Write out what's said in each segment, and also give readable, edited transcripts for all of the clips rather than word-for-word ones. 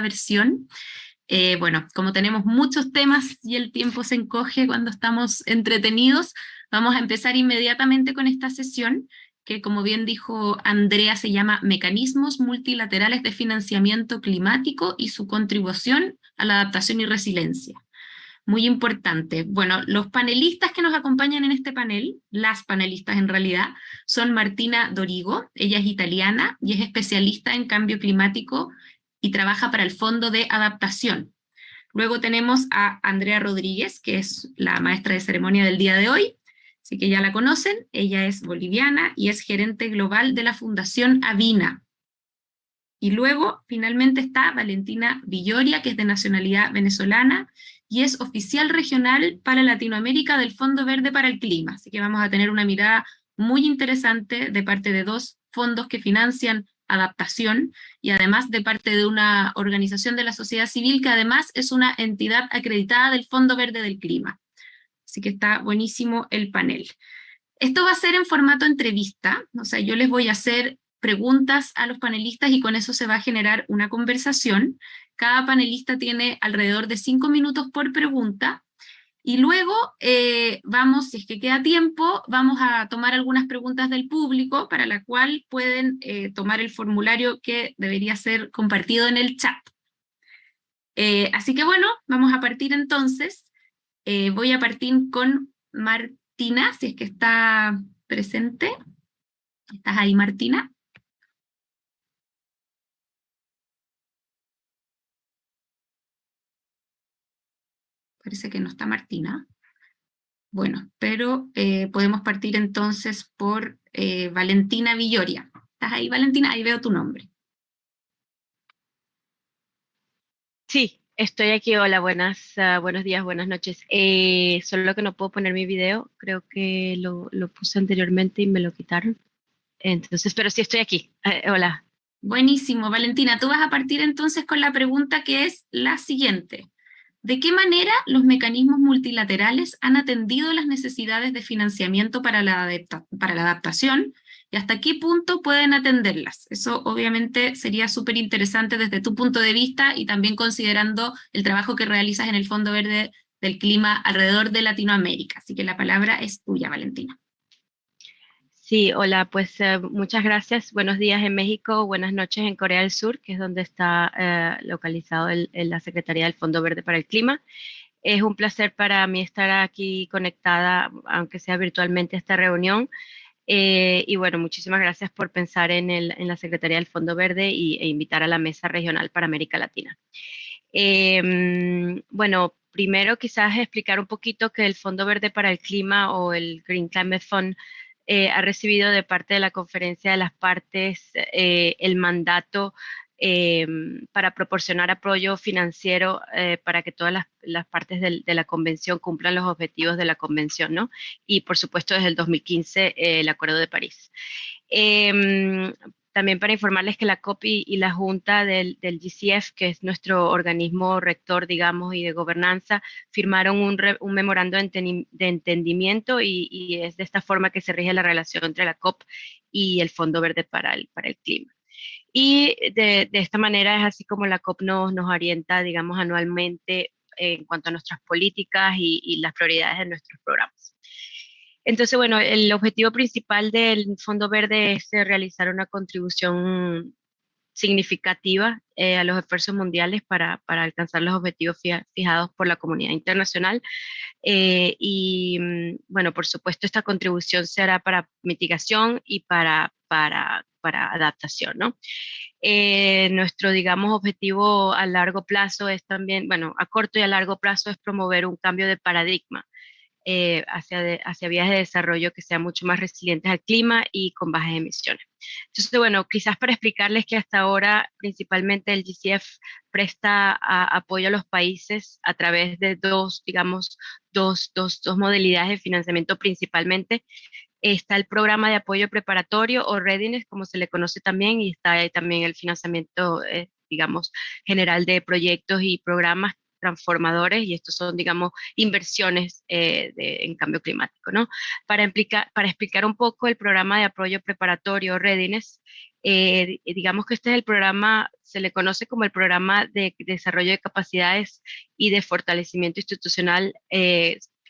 versión. Bueno, como tenemos muchos temas y el tiempo se encoge cuando estamos entretenidos, vamos a empezar inmediatamente con esta sesión, que como bien dijo Andrea, se llama Mecanismos Multilaterales de Financiamiento Climático y su contribución a la adaptación y resiliencia. Muy importante. Bueno, los panelistas que nos acompañan en este panel, las panelistas en realidad, son Martina Dorigo, ella es italiana y es especialista en cambio climático y trabaja para el Fondo de Adaptación. Luego tenemos a Andrea Rodríguez, que es la maestra de ceremonia del día de hoy, así que ya la conocen. Ella es boliviana y es gerente global de la Fundación Avina. Y luego, finalmente, está Valentina Villoria, que es de nacionalidad venezolana y es oficial regional para Latinoamérica del Fondo Verde para el Clima. Así que vamos a tener una mirada muy interesante de parte de dos fondos que financian adaptación y además de parte de una organización de la sociedad civil que además es una entidad acreditada del Fondo Verde del Clima. Así que está buenísimo el panel. Esto va a ser en formato entrevista, o sea, yo les voy a hacer preguntas a los panelistas y con eso se va a generar una conversación. Cada panelista tiene alrededor de 5 minutos por pregunta y luego vamos, si es que queda tiempo, vamos a tomar algunas preguntas del público para la cual pueden tomar el formulario que debería ser compartido en el chat. Así que bueno, vamos a partir entonces. Voy a partir con Martina, si es que está presente. ¿Estás ahí, Martina? Parece que no está Martina. Bueno, pero podemos partir entonces por Valentina Villoria. ¿Estás ahí, Valentina? Ahí veo tu nombre. Sí, estoy aquí. Hola, buenos días, buenas noches. Solo que no puedo poner mi video, creo que lo puse anteriormente y me lo quitaron. Entonces, pero sí estoy aquí. Hola. Buenísimo, Valentina. Tú vas a partir entonces con la pregunta que es la siguiente. ¿De qué manera los mecanismos multilaterales han atendido las necesidades de financiamiento para la adaptación y hasta qué punto pueden atenderlas? Eso obviamente sería súper interesante desde tu punto de vista y también considerando el trabajo que realizas en el Fondo Verde del Clima alrededor de Latinoamérica. Así que la palabra es tuya, Valentina. Sí, hola, pues muchas gracias. Buenos días en México, buenas noches en Corea del Sur, que es donde está localizado la Secretaría del Fondo Verde para el Clima. Es un placer para mí estar aquí conectada, aunque sea virtualmente, a esta reunión. Y bueno, muchísimas gracias por pensar en la Secretaría del Fondo Verde e invitar a la Mesa Regional para América Latina. Bueno, primero quizás explicar un poquito que el Fondo Verde para el Clima o el Green Climate Fund ha recibido de parte de la Conferencia de las Partes el mandato para proporcionar apoyo financiero para que todas las partes de la convención cumplan los objetivos de la convención, ¿no? Y por supuesto desde el 2015 el Acuerdo de París. También para informarles que la COP y la Junta del GCF, que es nuestro organismo rector, digamos, y de gobernanza, firmaron un memorando de entendimiento y es de esta forma que se rige la relación entre la COP y el Fondo Verde para el Clima. Y de esta manera es así como la COP nos orienta, digamos, anualmente en cuanto a nuestras políticas y las prioridades de nuestros programas. Entonces, bueno, el objetivo principal del Fondo Verde es realizar una contribución significativa a los esfuerzos mundiales para alcanzar los objetivos fijados por la comunidad internacional. Bueno, por supuesto, esta contribución se hará para mitigación y para adaptación, ¿no? Nuestro, digamos, objetivo a largo plazo es también, bueno, a corto y a largo plazo es promover un cambio de paradigma hacia vías de desarrollo que sean mucho más resilientes al clima y con bajas emisiones. Entonces, bueno, quizás para explicarles que hasta ahora principalmente el GCF presta apoyo a los países a través de digamos, dos modalidades de financiamiento principalmente. Está el programa de apoyo preparatorio o Readiness, como se le conoce también, y está también el financiamiento, digamos, general de proyectos y programas transformadores, y estos son, digamos, inversiones en cambio climático, ¿no? Para explicar un poco el programa de apoyo preparatorio Readiness, Digamos que este es el programa, se le conoce como el programa de desarrollo de capacidades y de fortalecimiento institucional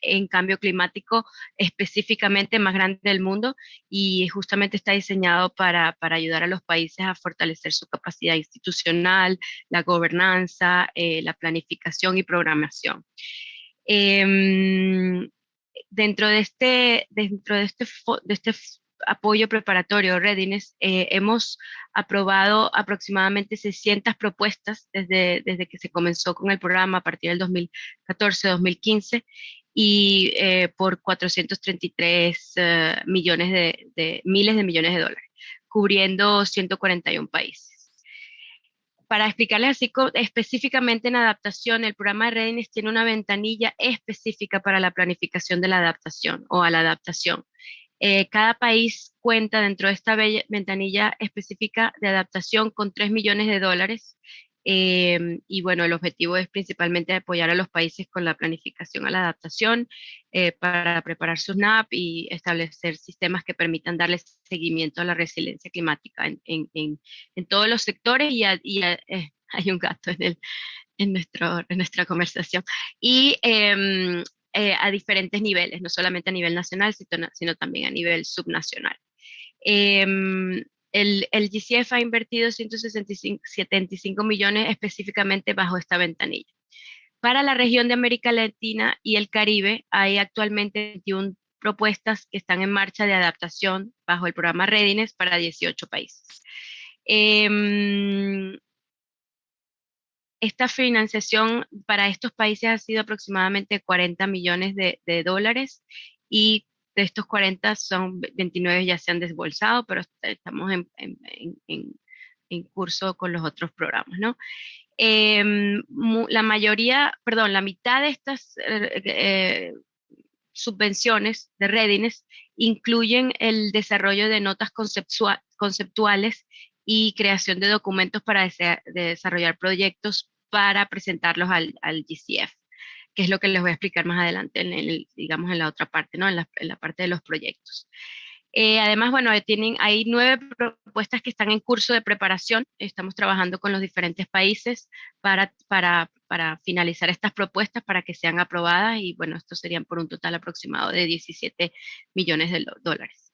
en cambio climático específicamente más grande del mundo, y justamente está diseñado para ayudar a los países a fortalecer su capacidad institucional, la gobernanza, la planificación y programación. Em, dentro de este apoyo preparatorio Readiness, hemos aprobado aproximadamente 600 propuestas desde que se comenzó con el programa a partir del 2014-2015, y por 433 millones miles de millones de dólares, cubriendo 141 países. Para explicarles así específicamente en adaptación, el programa de Readiness tiene una ventanilla específica para la planificación de la adaptación o a la adaptación. Cada país cuenta dentro de esta ventanilla específica de adaptación con 3 millones de dólares. Y bueno, el objetivo es principalmente apoyar a los países con la planificación a la adaptación, para preparar sus NAP y establecer sistemas que permitan darle seguimiento a la resiliencia climática en todos los sectores. Hay un gato en nuestra conversación. Y a diferentes niveles, no solamente a nivel nacional, sino también a nivel subnacional. El GCF ha invertido 175 millones específicamente bajo esta ventanilla. Para la región de América Latina y el Caribe hay actualmente 21 propuestas que están en marcha de adaptación bajo el programa Readiness para 18 países. Esta financiación para estos países ha sido aproximadamente 40 millones de dólares, y de estos 40, 29 ya se han desbolsado, pero estamos en curso con los otros programas, ¿no? La mitad de estas subvenciones de Readiness incluyen el desarrollo de notas conceptuales y creación de documentos para desarrollar proyectos para presentarlos al GCF, que es lo que les voy a explicar más adelante digamos, en la otra parte, ¿no? En la parte de los proyectos. Además, bueno, hay 9 propuestas que están en curso de preparación. Estamos trabajando con los diferentes países para finalizar estas propuestas para que sean aprobadas, y bueno, estos serían por un total aproximado de 17 millones de dólares.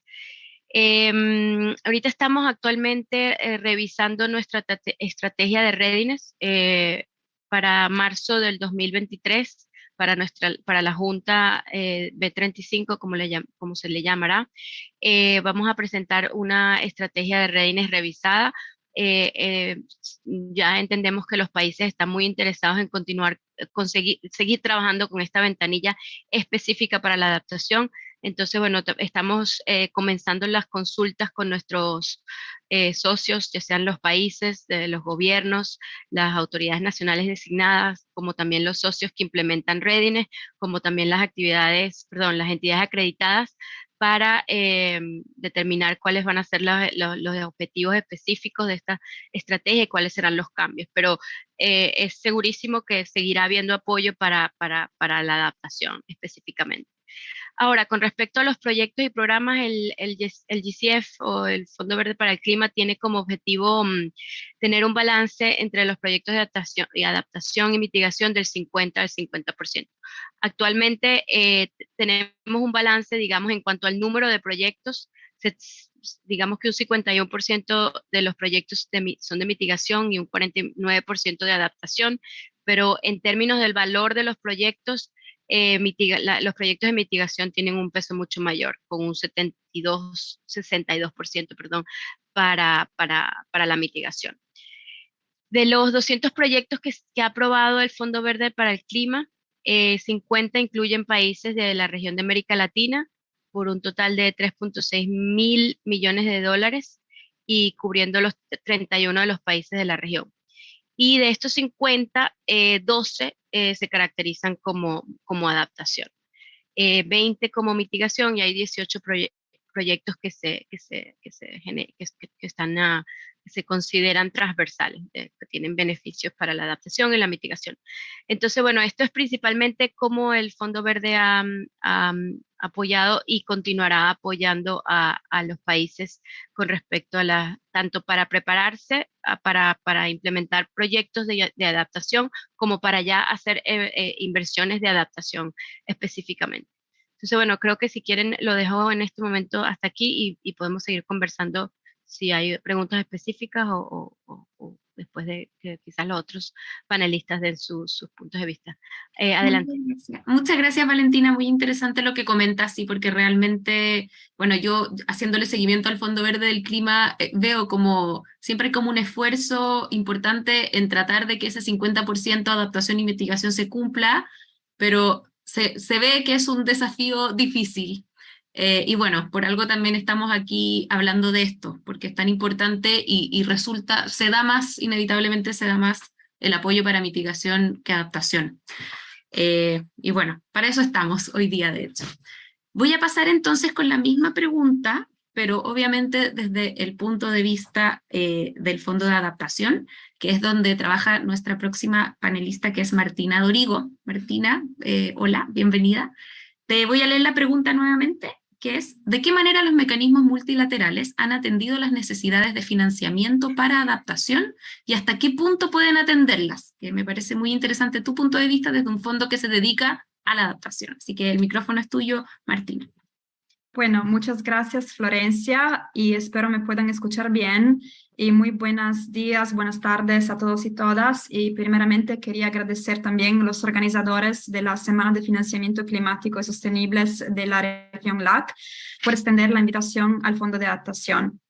Ahorita estamos actualmente revisando nuestra estrategia de Readiness para marzo del 2023, para la Junta B35, como se le llamará. Vamos a presentar una estrategia de Readiness revisada. Ya entendemos que los países están muy interesados en seguir trabajando con esta ventanilla específica para la adaptación. Entonces, bueno, estamos comenzando las consultas con nuestros socios, ya sean los países, los gobiernos, las autoridades nacionales designadas, como también los socios que implementan Readiness, como también las entidades acreditadas, para determinar cuáles van a ser los objetivos específicos de esta estrategia y cuáles serán los cambios. Pero es segurísimo que seguirá habiendo apoyo para la adaptación específicamente. Ahora, con respecto a los proyectos y programas, el GCF, o el Fondo Verde para el Clima, tiene como objetivo tener un balance entre los proyectos de adaptación y mitigación del 50 al 50%. Actualmente tenemos un balance, digamos, en cuanto al número de proyectos. Digamos que un 51% de los proyectos son de mitigación y un 49% de adaptación, pero en términos del valor de los proyectos, los proyectos de mitigación tienen un peso mucho mayor, con un 62%, perdón, para la mitigación. De los 200 proyectos que ha aprobado el Fondo Verde para el Clima, 50 incluyen países de la región de América Latina, por un total de 3.6 mil millones de dólares, y cubriendo los 31 de los países de la región. Y de estos 50, 12 se caracterizan como adaptación, 20 como mitigación, y hay 18 proyectos que están, que se consideran transversales, que tienen beneficios para la adaptación y la mitigación. Entonces, bueno, esto es principalmente cómo el Fondo Verde ha apoyado y continuará apoyando a los países con respecto a tanto para prepararse, para implementar proyectos de adaptación, como para ya hacer inversiones de adaptación específicamente. Entonces, bueno, creo que si quieren lo dejo en este momento hasta aquí y podemos seguir conversando si hay preguntas específicas o después de que quizás los otros panelistas den sus puntos de vista. Adelante. Muchas gracias, Valentina. Muy interesante lo que comentas, sí, porque realmente, bueno, yo haciéndole seguimiento al Fondo Verde del Clima, veo como siempre hay como un esfuerzo importante en tratar de que ese 50% de adaptación y mitigación se cumpla, pero se ve que es un desafío difícil. Y bueno, por algo también estamos aquí hablando de esto, porque es tan importante y resulta, inevitablemente se da más el apoyo para mitigación que adaptación. Y bueno, para eso estamos hoy día, de hecho. Voy a pasar entonces con la misma pregunta, pero obviamente desde el punto de vista del Fondo de Adaptación, que es donde trabaja nuestra próxima panelista, que es Martina Dorigo. Martina, hola, bienvenida. Te voy a leer la pregunta nuevamente, que es: ¿de qué manera los mecanismos multilaterales han atendido las necesidades de financiamiento para adaptación y hasta qué punto pueden atenderlas? Que me parece muy interesante tu punto de vista desde un fondo que se dedica a la adaptación. Así que el micrófono es tuyo, Martina. Bueno, muchas gracias, Florencia, y espero me puedan escuchar bien. Y muy buenos días, buenas tardes a todos y todas. Y primeramente quería agradecer también a los organizadores de la Semana de Financiamiento Climático y Sostenibles de la región LAC por extender la invitación al Fondo de Adaptación.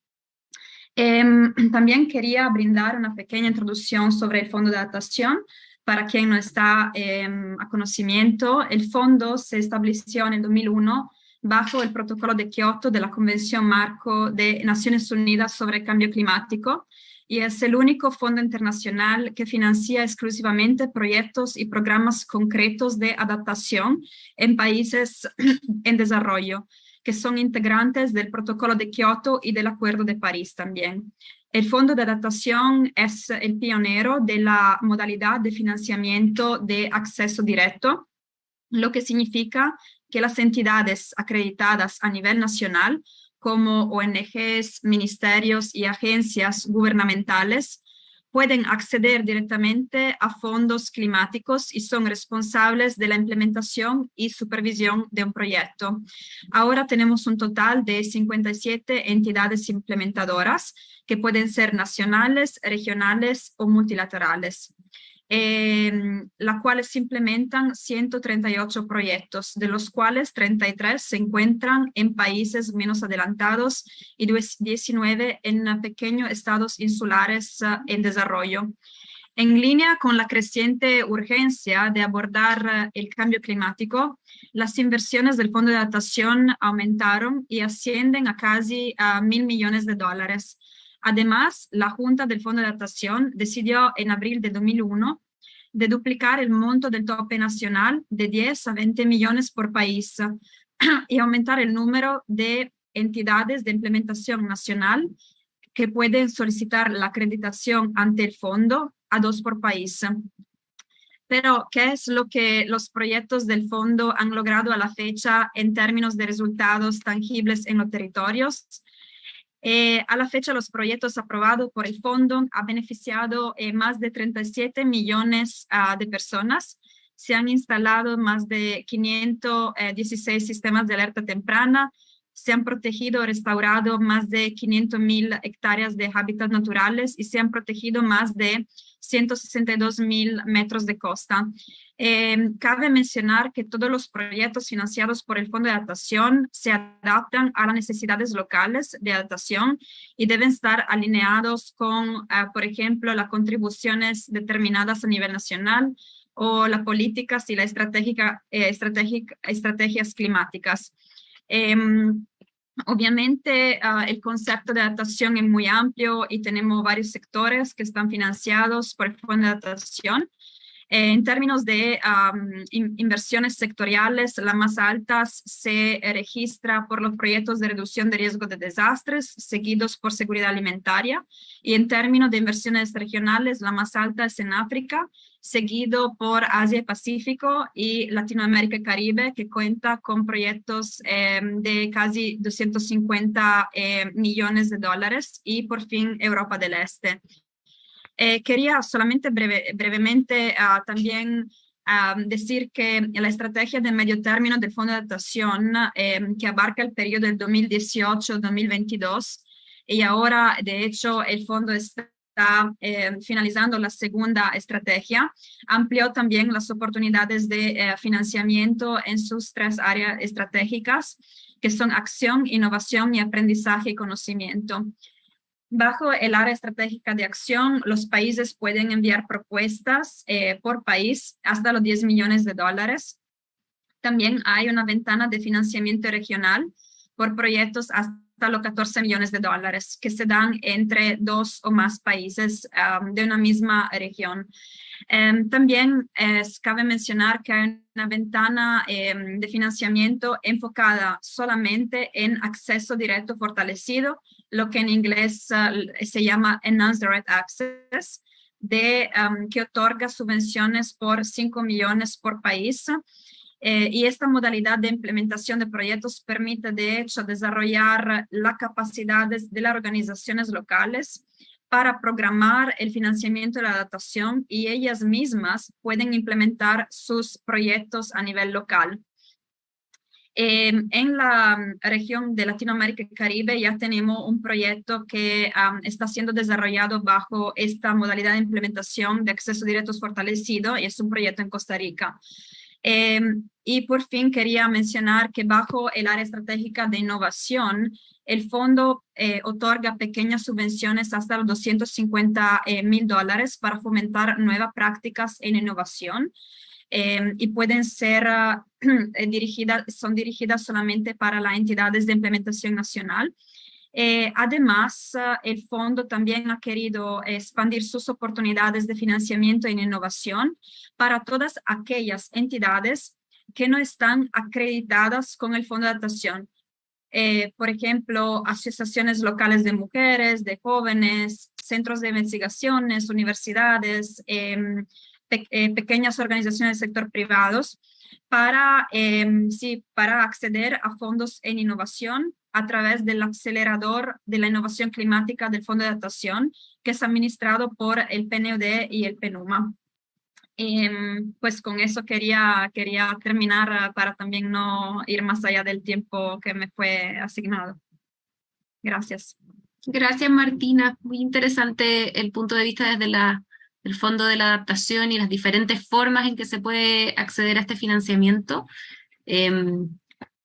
También quería brindar una pequeña introducción sobre el Fondo de Adaptación. Para quien no está a conocimiento, el fondo se estableció en el 2001 bajo el protocolo de Kioto de la Convención Marco de Naciones Unidas sobre el Cambio Climático y es el único fondo internacional que financia exclusivamente proyectos y programas concretos de adaptación en países en desarrollo, que son integrantes del protocolo de Kioto y del Acuerdo de París también. El Fondo de Adaptación es el pionero de la modalidad de financiamiento de acceso directo, lo que significa que las entidades acreditadas a nivel nacional, como ONGs, ministerios y agencias gubernamentales, pueden acceder directamente a fondos climáticos y son responsables de la implementación y supervisión de un proyecto. Ahora tenemos un total de 57 entidades implementadoras que pueden ser nacionales, regionales o multilaterales. La cuales implementan 138 proyectos, de los cuales 33 se encuentran en países menos adelantados y 19 en pequeños estados insulares en desarrollo. En línea con la creciente urgencia de abordar el cambio climático, las inversiones del Fondo de Adaptación aumentaron y ascienden a casi $1.000 millones. Además, la Junta del Fondo de Adaptación decidió en abril de 2001 de duplicar el monto del tope nacional de 10 a 20 millones por país y aumentar el número de entidades de implementación nacional que pueden solicitar la acreditación ante el fondo a 2 por país. Pero, ¿qué es lo que los proyectos del fondo han logrado a la fecha en términos de resultados tangibles en los territorios? A la fecha, los proyectos aprobados por el fondo han beneficiado más de 37 millones de personas. Se han instalado más de 516 sistemas de alerta temprana. Se han protegido o restaurado más de 500.000 hectáreas de hábitats naturales y se han protegido más de 162.000 metros de costa. Cabe mencionar que todos los proyectos financiados por el Fondo de Adaptación se adaptan a las necesidades locales de adaptación y deben estar alineados con, por ejemplo, las contribuciones determinadas a nivel nacional o las políticas y las estrategias climáticas. Obviamente, el concepto de adaptación es muy amplio y tenemos varios sectores que están financiados por el Fondo de Adaptación. En términos de inversiones sectoriales, la más alta se registra por los proyectos de reducción de riesgo de desastres, seguidos por seguridad alimentaria. Y en términos de inversiones regionales, la más alta es en África, seguido por Asia y Pacífico y Latinoamérica y Caribe, que cuenta con proyectos de casi 250 millones de dólares, y por fin Europa del Este. Quería solamente brevemente también decir que la estrategia de medio término del Fondo de Adaptación, que abarca el periodo del 2018-2022, y ahora, de hecho, el fondo está finalizando la segunda estrategia, amplió también las oportunidades de financiamiento en sus 3 áreas estratégicas, que son acción, innovación y aprendizaje y conocimiento. Bajo el área estratégica de acción, los países pueden enviar propuestas por país hasta los 10 millones de dólares. También hay una ventana de financiamiento regional por proyectos hasta los 14 millones de dólares, que se dan entre 2 o más países de una misma región. También cabe mencionar que hay una ventana de financiamiento enfocada solamente en acceso directo fortalecido, lo que en inglés se llama Enhanced Direct Access, que otorga subvenciones por 5 millones por país. Y esta modalidad de implementación de proyectos permite, de hecho, desarrollar las capacidades de las organizaciones locales para programar el financiamiento de la adaptación, y ellas mismas pueden implementar sus proyectos a nivel local. En la región de Latinoamérica y Caribe ya tenemos un proyecto que está siendo desarrollado bajo esta modalidad de implementación de acceso directo fortalecido, y es un proyecto en Costa Rica. Y por fin quería mencionar que bajo el área estratégica de innovación, el fondo otorga pequeñas subvenciones hasta los 250 mil dólares para fomentar nuevas prácticas en innovación, y pueden ser son dirigidas solamente para las entidades de implementación nacional. Además, el fondo también ha querido expandir sus oportunidades de financiamiento en innovación para todas aquellas entidades que no están acreditadas con el Fondo de Adaptación. Por ejemplo, asociaciones locales de mujeres, de jóvenes, centros de investigaciones, universidades, pequeñas organizaciones del sector privados, para acceder a fondos en innovación a través del acelerador de la innovación climática del Fondo de Adaptación, que es administrado por el PNUD y el PNUMA. Pues con eso quería terminar para también no ir más allá del tiempo que me fue asignado. Gracias. Gracias, Martina. Muy interesante el punto de vista desde el Fondo de la Adaptación y las diferentes formas en que se puede acceder a este financiamiento.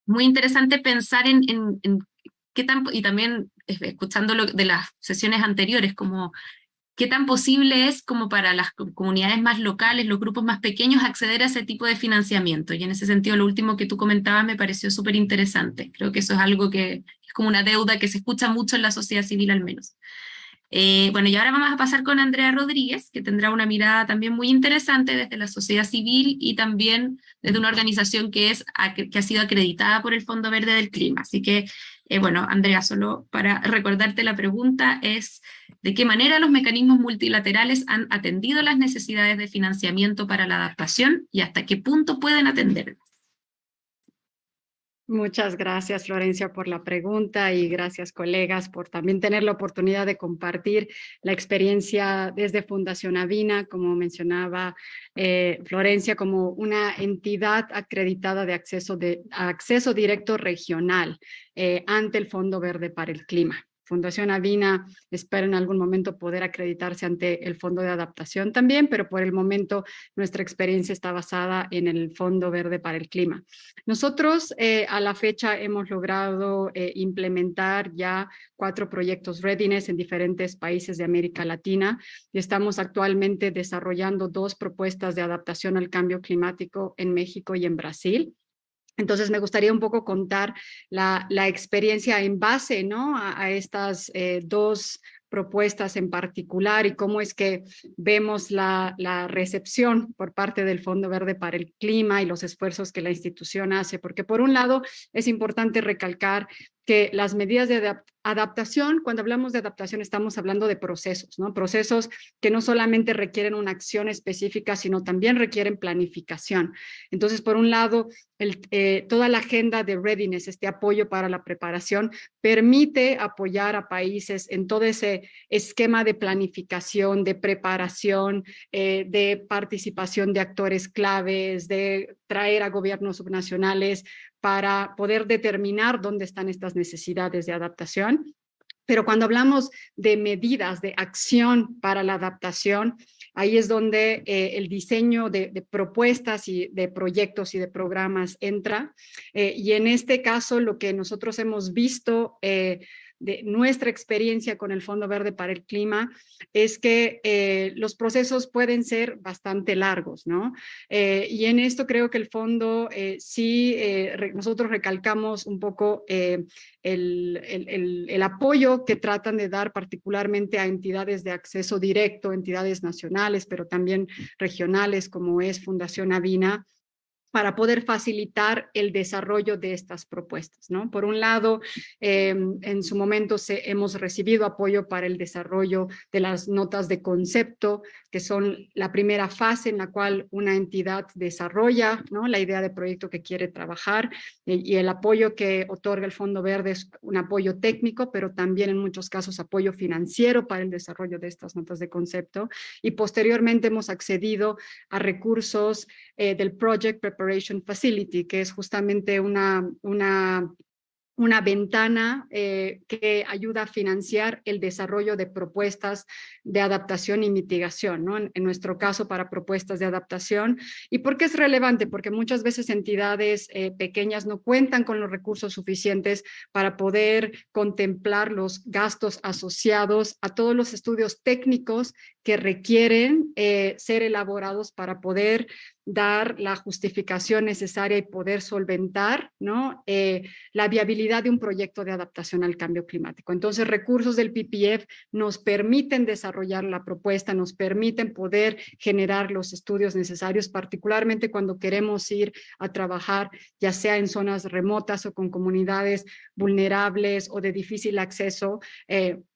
Muy interesante pensar en qué tan, y también escuchando de las sesiones anteriores, como qué tan posible es como para las comunidades más locales, los grupos más pequeños, acceder a ese tipo de financiamiento. Y en ese sentido, lo último que tú comentabas me pareció súper interesante. Creo que eso es algo que es como una deuda que se escucha mucho en la sociedad civil al menos. Bueno, y ahora vamos a pasar con Andrea Rodríguez, que tendrá una mirada también muy interesante desde la sociedad civil y también desde una organización que ha sido acreditada por el Fondo Verde del Clima. Así que, bueno, Andrea, solo para recordarte la pregunta es, ¿de qué manera los mecanismos multilaterales han atendido las necesidades de financiamiento para la adaptación y hasta qué punto pueden atenderlas? Muchas gracias, Florencia, por la pregunta, y gracias, colegas, por también tener la oportunidad de compartir la experiencia desde Fundación Avina, como mencionaba Florencia, como una entidad acreditada de acceso directo regional ante el Fondo Verde para el Clima. Fundación Avina espera en algún momento poder acreditarse ante el Fondo de Adaptación también, pero por el momento nuestra experiencia está basada en el Fondo Verde para el Clima. Nosotros a la fecha hemos logrado implementar ya 4 proyectos Readiness en diferentes países de América Latina, y estamos actualmente desarrollando 2 propuestas de adaptación al cambio climático en México y en Brasil. Entonces, me gustaría un poco contar la experiencia en base, ¿no?, a estas 2 propuestas en particular y cómo es que vemos la recepción por parte del Fondo Verde para el Clima y los esfuerzos que la institución hace. Porque por un lado es importante recalcar que las medidas de adaptación, cuando hablamos de adaptación estamos hablando de procesos, ¿no? Procesos que no solamente requieren una acción específica, sino también requieren planificación. Entonces, por un lado, toda la agenda de readiness, este apoyo para la preparación, permite apoyar a países en todo ese esquema de planificación, de preparación, de participación de actores claves, de traer a gobiernos subnacionales para poder determinar dónde están estas necesidades de adaptación. Pero cuando hablamos de medidas de acción para la adaptación, ahí es donde el diseño de propuestas y de proyectos y de programas entra. Y en este caso, lo que nosotros hemos visto de nuestra experiencia con el Fondo Verde para el Clima es que los procesos pueden ser bastante largos, ¿no? Y en esto creo que el fondo nosotros recalcamos un poco el apoyo que tratan de dar particularmente a entidades de acceso directo, entidades nacionales, pero también regionales como es Fundación Avina, para poder facilitar el desarrollo de estas propuestas, ¿no? Por un lado, en su momento hemos recibido apoyo para el desarrollo de las notas de concepto, que son la primera fase en la cual una entidad desarrolla, ¿no?, la idea de proyecto que quiere trabajar, y el apoyo que otorga el Fondo Verde es un apoyo técnico, pero también en muchos casos apoyo financiero para el desarrollo de estas notas de concepto, y posteriormente hemos accedido a recursos del Project Preparation Facility, que es justamente una ventana que ayuda a financiar el desarrollo de propuestas de adaptación y mitigación, ¿no? En nuestro caso, para propuestas de adaptación. ¿Y por qué es relevante? Porque muchas veces entidades pequeñas no cuentan con los recursos suficientes para poder contemplar los gastos asociados a todos los estudios técnicos que requieren ser elaborados para poder dar la justificación necesaria y poder solventar, ¿no?, la viabilidad de un proyecto de adaptación al cambio climático. Entonces, recursos del PPF nos permiten desarrollar la propuesta, nos permiten poder generar los estudios necesarios, particularmente cuando queremos ir a trabajar, ya sea en zonas remotas o con comunidades vulnerables o de difícil acceso,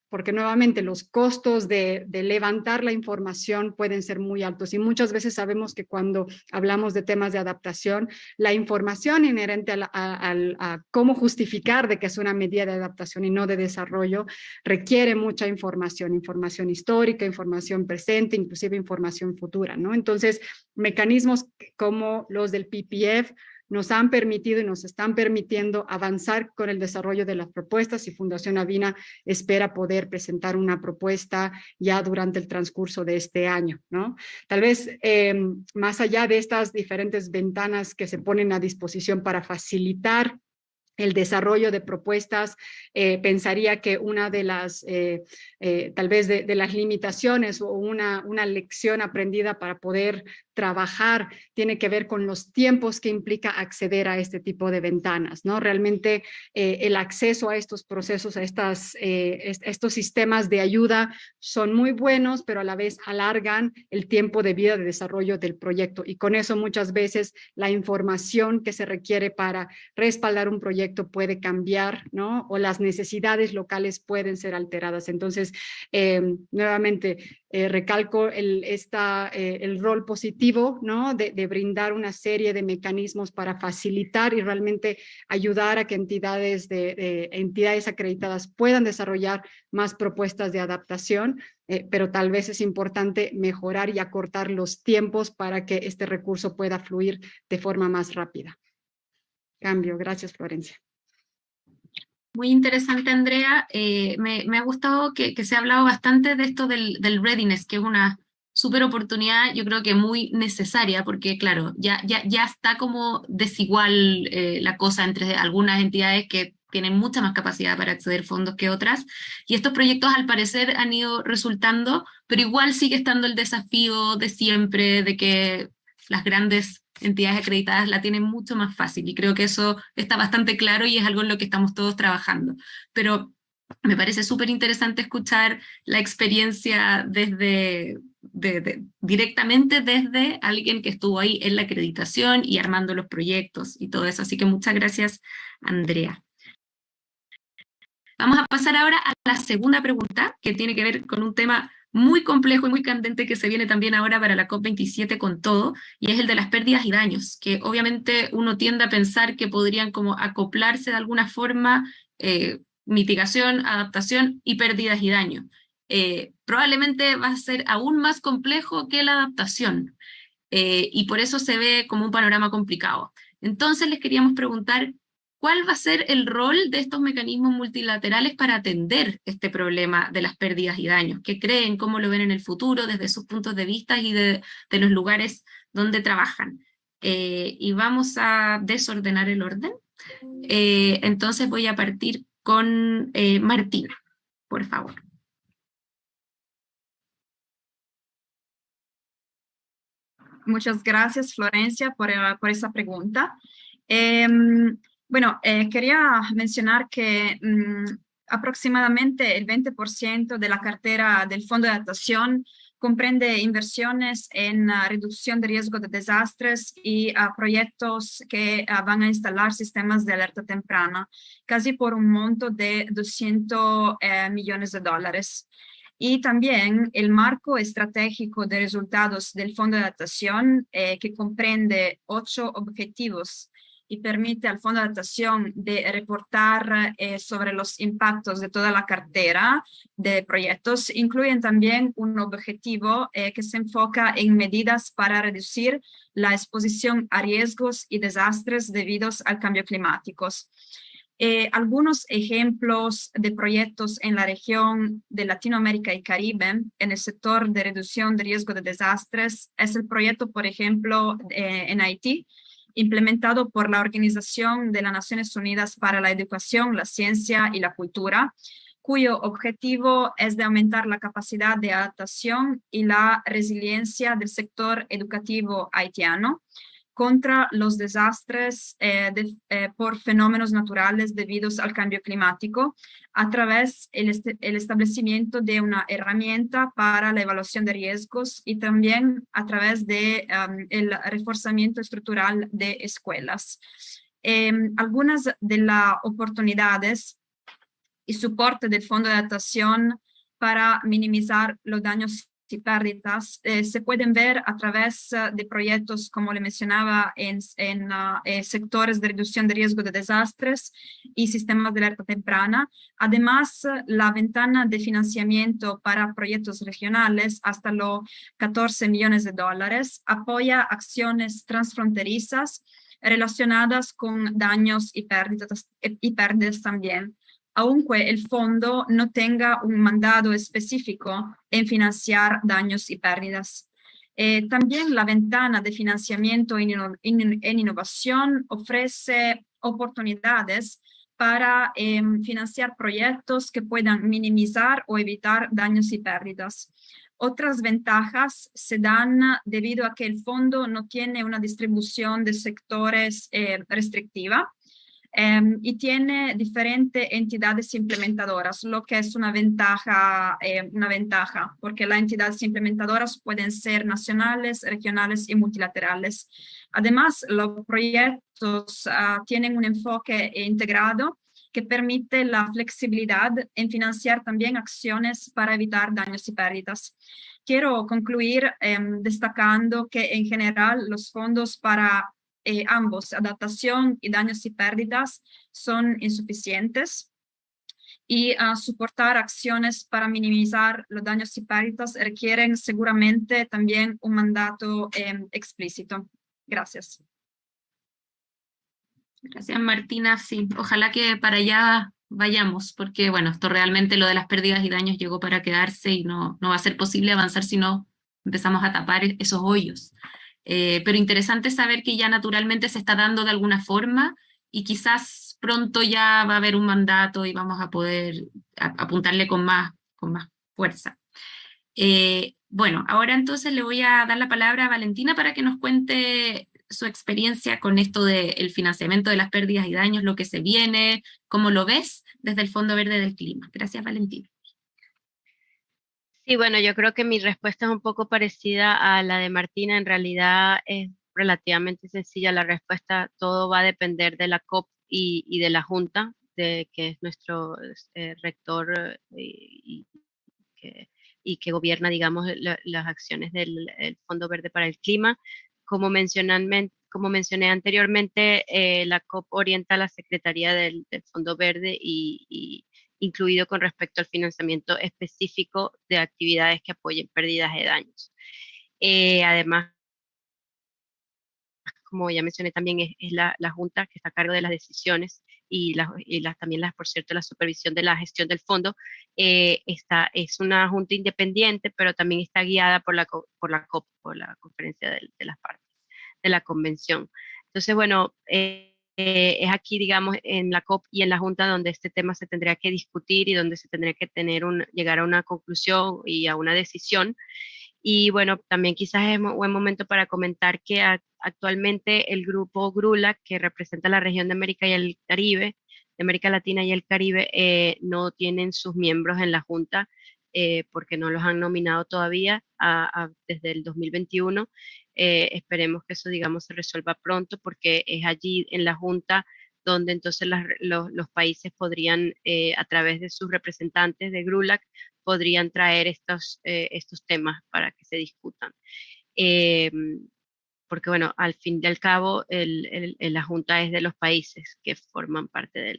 porque nuevamente los costos de levantar la información pueden ser muy altos y muchas veces sabemos que cuando hablamos de temas de adaptación, la información inherente a cómo justificar de que es una medida de adaptación y no de desarrollo requiere mucha información histórica, información presente, inclusive información futura, ¿no? Entonces, mecanismos como los del PPF nos han permitido y nos están permitiendo avanzar con el desarrollo de las propuestas, y Fundación Avina espera poder presentar una propuesta ya durante el transcurso de este año, ¿no? Tal vez más allá de estas diferentes ventanas que se ponen a disposición para facilitar el desarrollo de propuestas, pensaría que una de las, tal vez de las limitaciones o una lección aprendida para poder trabajar tiene que ver con los tiempos que implica acceder a este tipo de ventanas, ¿no? Realmente el acceso a estos procesos, a estos sistemas de ayuda son muy buenos, pero a la vez alargan el tiempo de vida de desarrollo del proyecto, y con eso muchas veces la información que se requiere para respaldar un proyecto puede cambiar, ¿no? O las necesidades locales pueden ser alteradas. Entonces, nuevamente, recalco el rol positivo, ¿no?, de brindar una serie de mecanismos para facilitar y realmente ayudar a que entidades acreditadas puedan desarrollar más propuestas de adaptación, pero tal vez es importante mejorar y acortar los tiempos para que este recurso pueda fluir de forma más rápida. Cambio. Gracias, Florencia. Muy interesante, Andrea. Me ha gustado que se ha hablado bastante de esto del readiness, que es una súper oportunidad, yo creo que muy necesaria, porque claro, ya está como desigual la cosa entre algunas entidades que tienen mucha más capacidad para acceder a fondos que otras, y estos proyectos al parecer han ido resultando, pero igual sigue estando el desafío de siempre, de que las grandes entidades acreditadas la tienen mucho más fácil, y creo que eso está bastante claro y es algo en lo que estamos todos trabajando. Pero Me parece súper interesante escuchar la experiencia directamente desde alguien que estuvo ahí en la acreditación y armando los proyectos y todo eso. Así que muchas gracias, Andrea. Vamos a pasar ahora a la segunda pregunta, que tiene que ver con un tema muy complejo y muy candente que se viene también ahora para la COP27 con todo, y es el de las pérdidas y daños, que obviamente uno tiende a pensar que podrían como acoplarse de alguna forma, mitigación, adaptación y pérdidas y daños. Probablemente va a ser aún más complejo que la adaptación, y por eso se ve como un panorama complicado. Entonces les queríamos preguntar, ¿cuál va a ser el rol de estos mecanismos multilaterales para atender este problema de las pérdidas y daños? ¿Qué creen? ¿Cómo lo ven en el futuro desde sus puntos de vista y de los lugares donde trabajan? Y vamos a desordenar el orden. Entonces voy a partir con Martina, por favor. Muchas gracias, Florencia, por esa pregunta. Bueno, quería mencionar que aproximadamente el 20% de la cartera del Fondo de Adaptación comprende inversiones en reducción de riesgo de desastres y proyectos que van a instalar sistemas de alerta temprana, casi por un monto de 200 millones de dólares. Y también el marco estratégico de resultados del Fondo de Adaptación, que comprende 8 objetivos y permite al Fondo de Adaptación de reportar sobre los impactos de toda la cartera de proyectos, incluyen también un objetivo que se enfoca en medidas para reducir la exposición a riesgos y desastres debidos al cambio climático. Algunos ejemplos de proyectos en la región de Latinoamérica y Caribe en el sector de reducción de riesgo de desastres es el proyecto, por ejemplo, en Haití, implementado por la Organización de las Naciones Unidas para la Educación, la Ciencia y la Cultura, cuyo objetivo es de aumentar la capacidad de adaptación y la resiliencia del sector educativo haitiano contra los desastres por fenómenos naturales debidos al cambio climático a través del establecimiento de una herramienta para la evaluación de riesgos y también a través de el reforzamiento estructural de escuelas. Algunas de las oportunidades y soporte del Fondo de Adaptación para minimizar los daños y pérdidas se pueden ver a través de proyectos, como le mencionaba, en sectores de reducción de riesgo de desastres y sistemas de alerta temprana. Además, la ventana de financiamiento para proyectos regionales hasta los 14 millones de dólares apoya acciones transfronterizas relacionadas con daños y pérdidas también, aunque el fondo no tenga un mandado específico en financiar daños y pérdidas. También la ventana de financiamiento en innovación ofrece oportunidades para financiar proyectos que puedan minimizar o evitar daños y pérdidas. Otras ventajas se dan debido a que el fondo no tiene una distribución de sectores restrictiva, y tiene diferentes entidades implementadoras, lo que es una ventaja, porque las entidades implementadoras pueden ser nacionales, regionales y multilaterales. Además, los proyectos tienen un enfoque integrado que permite la flexibilidad en financiar también acciones para evitar daños y pérdidas. Quiero concluir destacando que en general los fondos para ambos, adaptación y daños y pérdidas, son insuficientes y soportar acciones para minimizar los daños y pérdidas requieren seguramente también un mandato explícito. Gracias. Gracias, Martina. Sí, ojalá que para allá vayamos, porque bueno, esto realmente, lo de las pérdidas y daños llegó para quedarse y no va a ser posible avanzar si no empezamos a tapar esos hoyos. Pero interesante saber que ya naturalmente se está dando de alguna forma y quizás pronto ya va a haber un mandato y vamos a poder apuntarle con más fuerza. Bueno, ahora entonces le voy a dar la palabra a Valentina para que nos cuente su experiencia con esto del financiamiento de las pérdidas y daños, lo que se viene, cómo lo ves desde el Fondo Verde del Clima. Gracias, Valentina. Sí, bueno, yo creo que mi respuesta es un poco parecida a la de Martina. En realidad es relativamente sencilla la respuesta. Todo va a depender de la COP y de la Junta, que es nuestro rector que, y que gobierna, digamos, las acciones del el Fondo Verde para el Clima. Como mencioné anteriormente, la COP orienta a la Secretaría del Fondo Verde y incluido con respecto al financiamiento específico de actividades que apoyen pérdidas de daños. Además, como ya mencioné también, es la Junta que está a cargo de las decisiones también, por cierto, la supervisión de la gestión del fondo. Es una Junta independiente, pero también está guiada por la COP, por la Conferencia de las Partes, de la Convención. Entonces, bueno, es aquí, digamos, en la COP y en la Junta donde este tema se tendría que discutir y donde se tendría que llegar a una conclusión y a una decisión. Y bueno, también quizás es un buen momento para comentar que actualmente el grupo GRULAC, que representa la región de América y el Caribe, de América Latina y el Caribe, no tienen sus miembros en la Junta porque no los han nominado todavía desde el 2021. Esperemos que eso, digamos, se resuelva pronto porque es allí en la Junta donde entonces los países podrían, a través de sus representantes de GRULAC, podrían traer estos temas para que se discutan. Eh, Porque bueno, al fin y al cabo, la Junta es de los países que forman parte del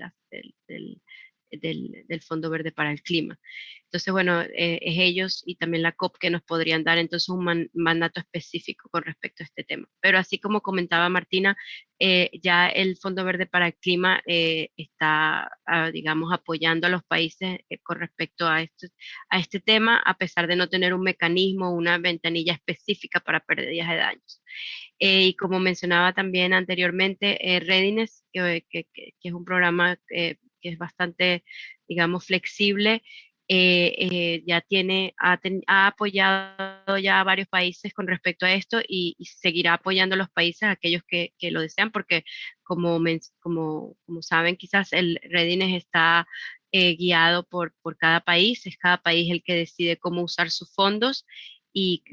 Fondo Verde para el Clima. Entonces, bueno, es ellos y también la COP que nos podrían dar entonces un mandato específico con respecto a este tema. Pero así como comentaba Martina, ya el Fondo Verde para el Clima está, digamos, apoyando a los países con respecto a este tema, a pesar de no tener un mecanismo, una ventanilla específica para pérdidas de daños. Y como mencionaba también anteriormente, Readiness, que es un programa que es bastante, digamos, flexible, ha apoyado ya a varios países con respecto a esto y seguirá apoyando a los países, aquellos que lo desean, porque como saben, quizás el Readiness está guiado por cada país, es cada país el que decide cómo usar sus fondos y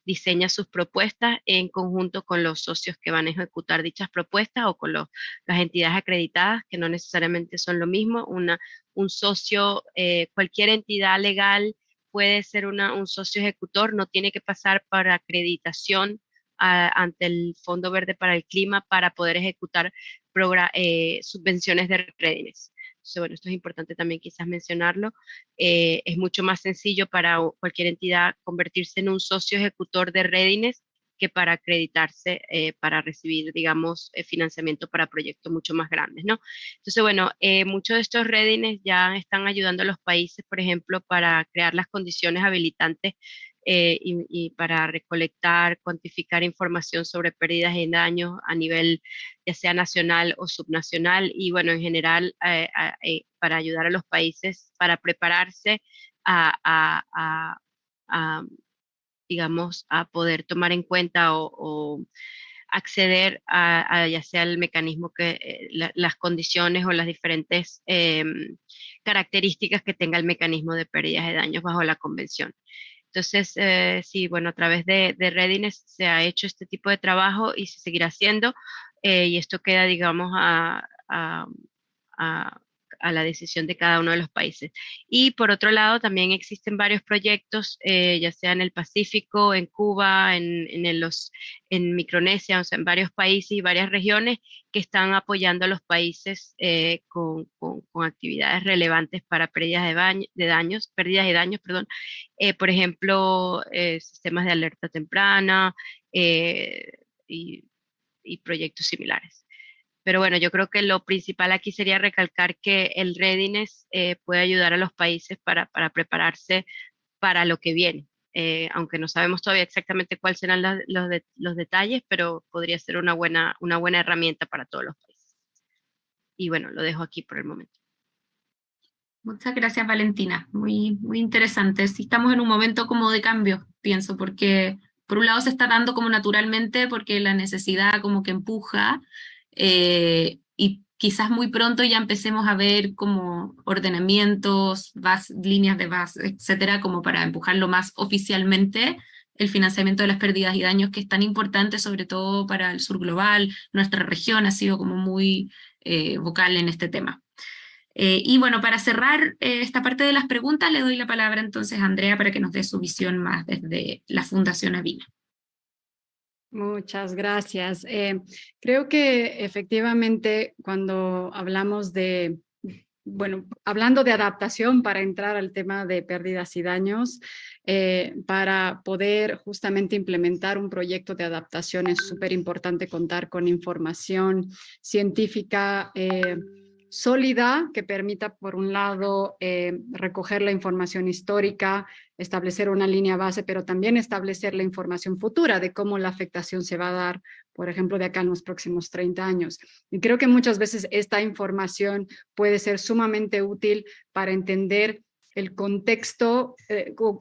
diseña sus propuestas en conjunto con los socios que van a ejecutar dichas propuestas o con las entidades acreditadas, que no necesariamente son lo mismo. Un socio, cualquier entidad legal puede ser un socio ejecutor, no tiene que pasar por acreditación ante el Fondo Verde para el Clima para poder ejecutar subvenciones de redes. Entonces, bueno, esto es importante también quizás mencionarlo. Es mucho más sencillo para cualquier entidad convertirse en un socio ejecutor de Readiness que para acreditarse, para recibir, digamos, financiamiento para proyectos mucho más grandes, ¿no? Entonces, bueno, muchos de estos Readiness ya están ayudando a los países, por ejemplo, para crear las condiciones habilitantes y para recolectar, cuantificar información sobre pérdidas y daños a nivel ya sea nacional o subnacional y bueno, en general para ayudar a los países para prepararse a, a, a, a, digamos, a poder tomar en cuenta o acceder a ya sea el mecanismo las condiciones o las diferentes características que tenga el mecanismo de pérdidas de daños bajo la convención. Entonces, sí, bueno, a través de Readiness se ha hecho este tipo de trabajo y se seguirá haciendo, y esto queda, digamos, a, a la decisión de cada uno de los países. Y por otro lado, también existen varios proyectos, ya sea en el Pacífico, en Cuba, en Micronesia, o sea, en varios países y varias regiones que están apoyando a los países con actividades relevantes para pérdidas pérdidas y daños, perdón. Por ejemplo, sistemas de alerta temprana y, y proyectos similares. Pero bueno, yo creo que lo principal aquí sería recalcar que el readiness puede ayudar a los países para prepararse para lo que viene. Aunque no sabemos todavía exactamente cuáles serán los detalles, pero podría ser una buena herramienta para todos los países. Y bueno, lo dejo aquí por el momento. Muchas gracias, Valentina. Muy, muy interesante. Sí, estamos en un momento como de cambio, pienso, porque por un lado se está dando como naturalmente, porque la necesidad como que empuja, y quizás muy pronto ya empecemos a ver como ordenamientos, líneas de base, etcétera, como para empujarlo más oficialmente el financiamiento de las pérdidas y daños, que es tan importante sobre todo para el sur global. Nuestra región ha sido como muy vocal en este tema. Y bueno, para cerrar esta parte de las preguntas, le doy la palabra entonces a Andrea para que nos dé su visión más desde la Fundación Avina. Muchas gracias. Creo que efectivamente cuando hablamos de, bueno, hablando de adaptación para entrar al tema de pérdidas y daños, para poder justamente implementar un proyecto de adaptación es súper importante contar con información científica sólida que permita, por un lado, recoger la información histórica, establecer una línea base, pero también establecer la información futura de cómo la afectación se va a dar, por ejemplo, de acá en los próximos 30 años. Y creo que muchas veces esta información puede ser sumamente útil para entender el contexto,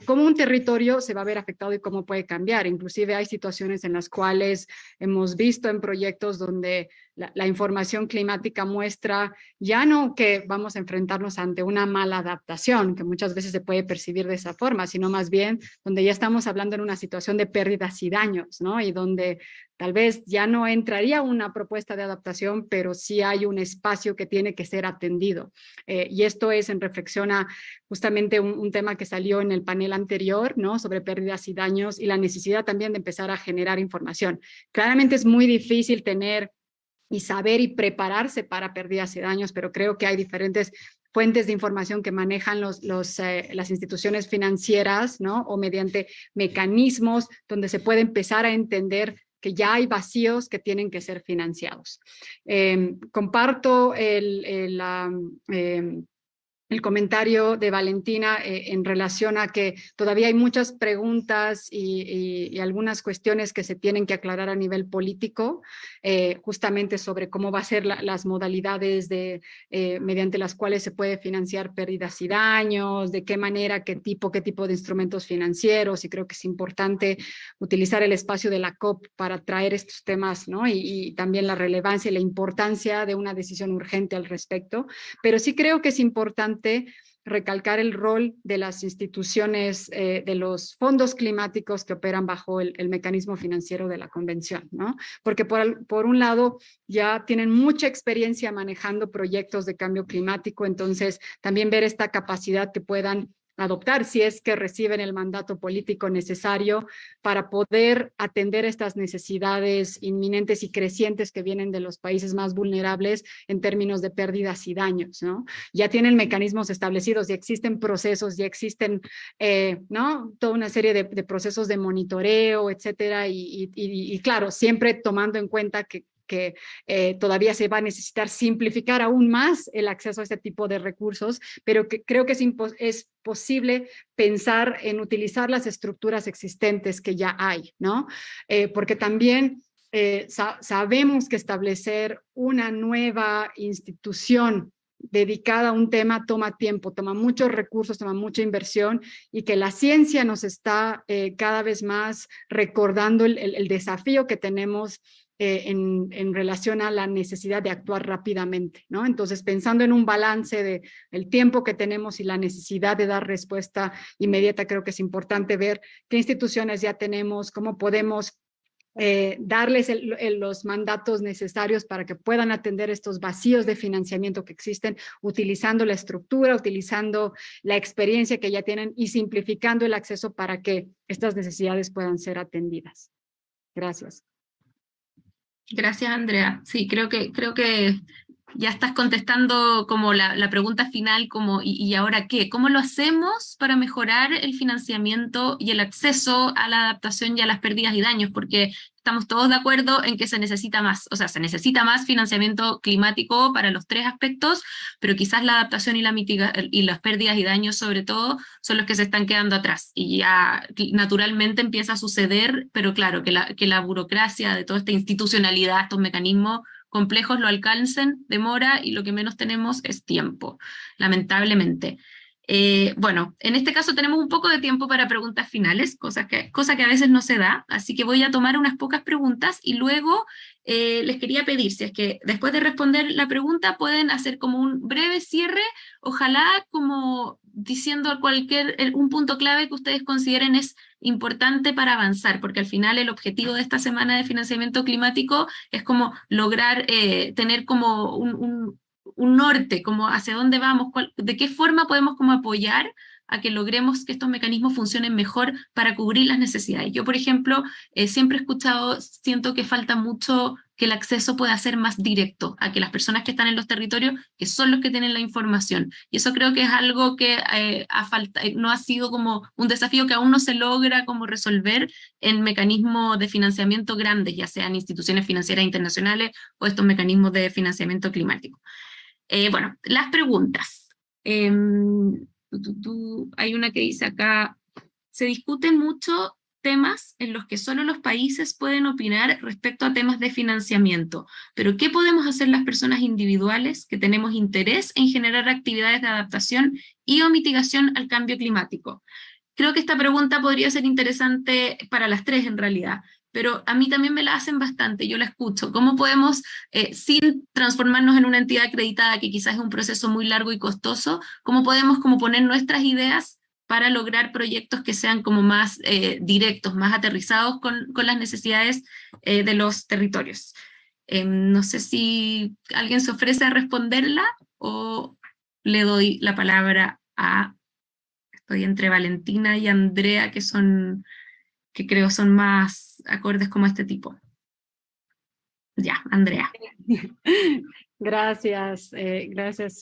cómo un territorio se va a ver afectado y cómo puede cambiar. Inclusive hay situaciones en las cuales hemos visto en proyectos donde la información climática muestra ya no que vamos a enfrentarnos ante una mala adaptación, que muchas veces se puede percibir de esa forma, sino más bien donde ya estamos hablando en una situación de pérdidas y daños, ¿no? Y donde tal vez ya no entraría una propuesta de adaptación, pero sí hay un espacio que tiene que ser atendido. Y esto es en reflexión a justamente un tema que salió en el panel anterior, ¿no? Sobre pérdidas y daños y la necesidad también de empezar a generar información. Claramente es muy difícil tener y saber y prepararse para pérdidas y daños, pero creo que hay diferentes fuentes de información que manejan las instituciones financieras, ¿no? O mediante mecanismos donde se puede empezar a entender que ya hay vacíos que tienen que ser financiados. Comparto el comentario de Valentina en relación a que todavía hay muchas preguntas y algunas cuestiones que se tienen que aclarar a nivel político, justamente sobre cómo va a ser las modalidades mediante las cuales se puede financiar pérdidas y daños, de qué manera, qué tipo de instrumentos financieros, y creo que es importante utilizar el espacio de la COP para traer estos temas, ¿no? Y también la relevancia y la importancia de una decisión urgente al respecto, pero sí creo que es importante recalcar el rol de las instituciones, de los fondos climáticos que operan bajo el mecanismo financiero de la convención, ¿no? Porque por un lado ya tienen mucha experiencia manejando proyectos de cambio climático, entonces también ver esta capacidad que puedan adoptar si es que reciben el mandato político necesario para poder atender estas necesidades inminentes y crecientes que vienen de los países más vulnerables en términos de pérdidas y daños, ¿no? Ya tienen mecanismos establecidos, ya existen procesos, ya existen, ¿no? Toda una serie de procesos de monitoreo, etcétera, y claro, siempre tomando en cuenta que todavía se va a necesitar simplificar aún más el acceso a este tipo de recursos, pero que creo que es posible pensar en utilizar las estructuras existentes que ya hay, ¿no? Porque también sabemos que establecer una nueva institución dedicada a un tema toma tiempo, toma muchos recursos, toma mucha inversión, y que la ciencia nos está cada vez más recordando el desafío que tenemos en relación a la necesidad de actuar rápidamente, ¿no? Entonces, pensando en un balance de el tiempo que tenemos y la necesidad de dar respuesta inmediata, creo que es importante ver qué instituciones ya tenemos, cómo podemos darles los mandatos necesarios para que puedan atender estos vacíos de financiamiento que existen, utilizando la estructura, utilizando la experiencia que ya tienen y simplificando el acceso para que estas necesidades puedan ser atendidas. Gracias. Gracias, Andrea. Sí, creo que ya estás contestando como la pregunta final, como ¿y ahora qué? ¿Cómo lo hacemos para mejorar el financiamiento y el acceso a la adaptación y a las pérdidas y daños? Porque estamos todos de acuerdo en que se necesita más, o sea, se necesita más financiamiento climático para los tres aspectos, pero quizás la adaptación y las pérdidas y daños sobre todo son los que se están quedando atrás, y ya naturalmente empieza a suceder, pero claro, que la burocracia de toda esta institucionalidad, estos mecanismos complejos lo alcancen, demora, y lo que menos tenemos es tiempo, lamentablemente. Bueno, en este caso tenemos un poco de tiempo para preguntas finales, cosa que a veces no se da, así que voy a tomar unas pocas preguntas y luego les quería pedir, si es que después de responder la pregunta pueden hacer como un breve cierre, ojalá como diciendo un punto clave que ustedes consideren es importante para avanzar, porque al final el objetivo de esta semana de financiamiento climático es como lograr tener como un norte, como hacia dónde vamos, de qué forma podemos como apoyar a que logremos que estos mecanismos funcionen mejor para cubrir las necesidades. Yo, por ejemplo, siempre he escuchado, siento que falta mucho que el acceso pueda ser más directo, a que las personas que están en los territorios, que son los que tienen la información. Y eso creo que es algo que no ha sido como un desafío que aún no se logra como resolver en mecanismos de financiamiento grandes, ya sean instituciones financieras internacionales o estos mecanismos de financiamiento climático. Bueno, las preguntas. Hay una que dice acá, se discuten mucho temas en los que solo los países pueden opinar respecto a temas de financiamiento, pero ¿qué podemos hacer las personas individuales que tenemos interés en generar actividades de adaptación y o mitigación al cambio climático? Creo que esta pregunta podría ser interesante para las tres en realidad, pero a mí también me la hacen bastante, yo la escucho. ¿Cómo podemos, sin transformarnos en una entidad acreditada, que quizás es un proceso muy largo y costoso, cómo podemos como poner nuestras ideas para lograr proyectos que sean como más directos, más aterrizados con las necesidades de los territorios? No sé si alguien se ofrece a responderla o le doy la palabra a... Estoy entre Valentina y Andrea, que creo son más acordes como este tipo. Ya, Andrea. Gracias,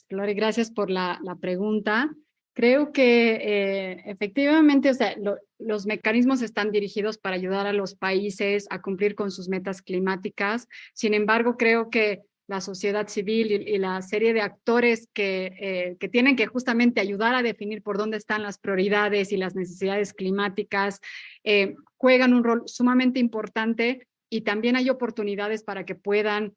Flori, gracias por la pregunta. Creo que efectivamente, o sea, los mecanismos están dirigidos para ayudar a los países a cumplir con sus metas climáticas. Sin embargo, creo que la sociedad civil y la serie de actores que tienen que justamente ayudar a definir por dónde están las prioridades y las necesidades climáticas, juegan un rol sumamente importante, y también hay oportunidades para que puedan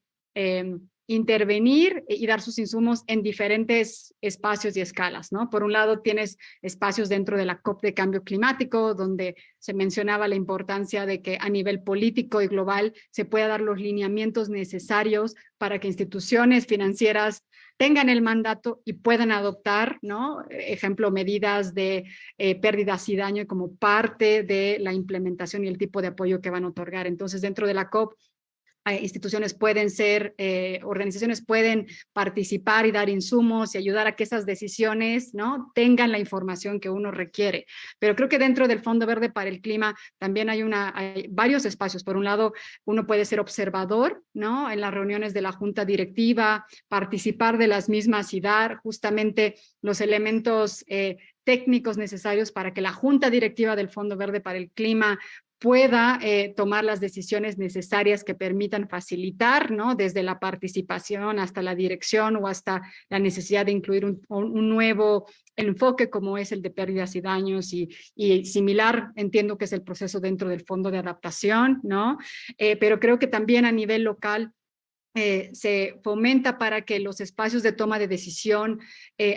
intervenir y dar sus insumos en diferentes espacios y escalas, ¿no? Por un lado, tienes espacios dentro de la COP de cambio climático, donde se mencionaba la importancia de que a nivel político y global se pueda dar los lineamientos necesarios para que instituciones financieras tengan el mandato y puedan adoptar, ¿no? Ejemplo, medidas de pérdidas y daño como parte de la implementación y el tipo de apoyo que van a otorgar. Entonces, dentro de la COP, instituciones pueden ser, organizaciones pueden participar y dar insumos y ayudar a que esas decisiones, ¿no?, tengan la información que uno requiere. Pero creo que dentro del Fondo Verde para el Clima también hay varios espacios. Por un lado, uno puede ser observador, ¿no?, en las reuniones de la junta directiva, participar de las mismas y dar justamente los elementos técnicos necesarios para que la junta directiva del Fondo Verde para el Clima pueda tomar las decisiones necesarias que permitan facilitar, ¿no?, desde la participación hasta la dirección o hasta la necesidad de incluir un nuevo enfoque como es el de pérdidas y daños, y similar, entiendo que es el proceso dentro del Fondo de Adaptación, ¿no? Pero creo que también a nivel local se fomenta para que los espacios de toma de decisión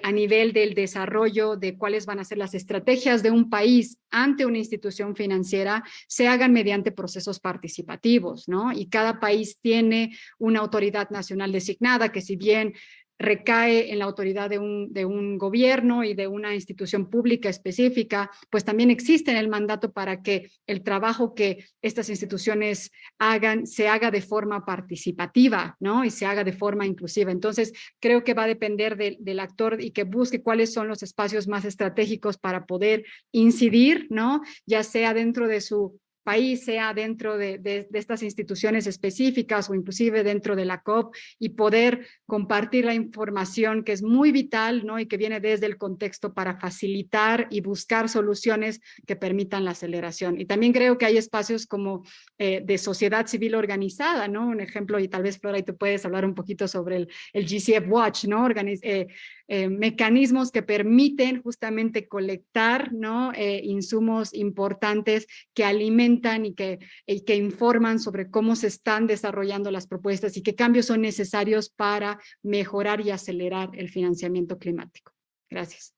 a nivel del desarrollo de cuáles van a ser las estrategias de un país ante una institución financiera se hagan mediante procesos participativos, ¿no? Y cada país tiene una autoridad nacional designada que, si bien recae en la autoridad de un gobierno y de una institución pública específica, pues también existe en el mandato para que el trabajo que estas instituciones hagan se haga de forma participativa, ¿no? Y se haga de forma inclusiva. Entonces, creo que va a depender del actor y que busque cuáles son los espacios más estratégicos para poder incidir, ¿no? Ya sea dentro de su país, sea dentro de estas instituciones específicas o inclusive dentro de la COP, y poder compartir la información que es muy vital, ¿no?, y que viene desde el contexto para facilitar y buscar soluciones que permitan la aceleración. Y también creo que hay espacios como de sociedad civil organizada, ¿no? Un ejemplo, y tal vez Flora, y tú puedes hablar un poquito sobre el GCF Watch, ¿no? Mecanismos que permiten justamente colectar, ¿no?, insumos importantes que alimentan y que informan sobre cómo se están desarrollando las propuestas y qué cambios son necesarios para mejorar y acelerar el financiamiento climático. Gracias.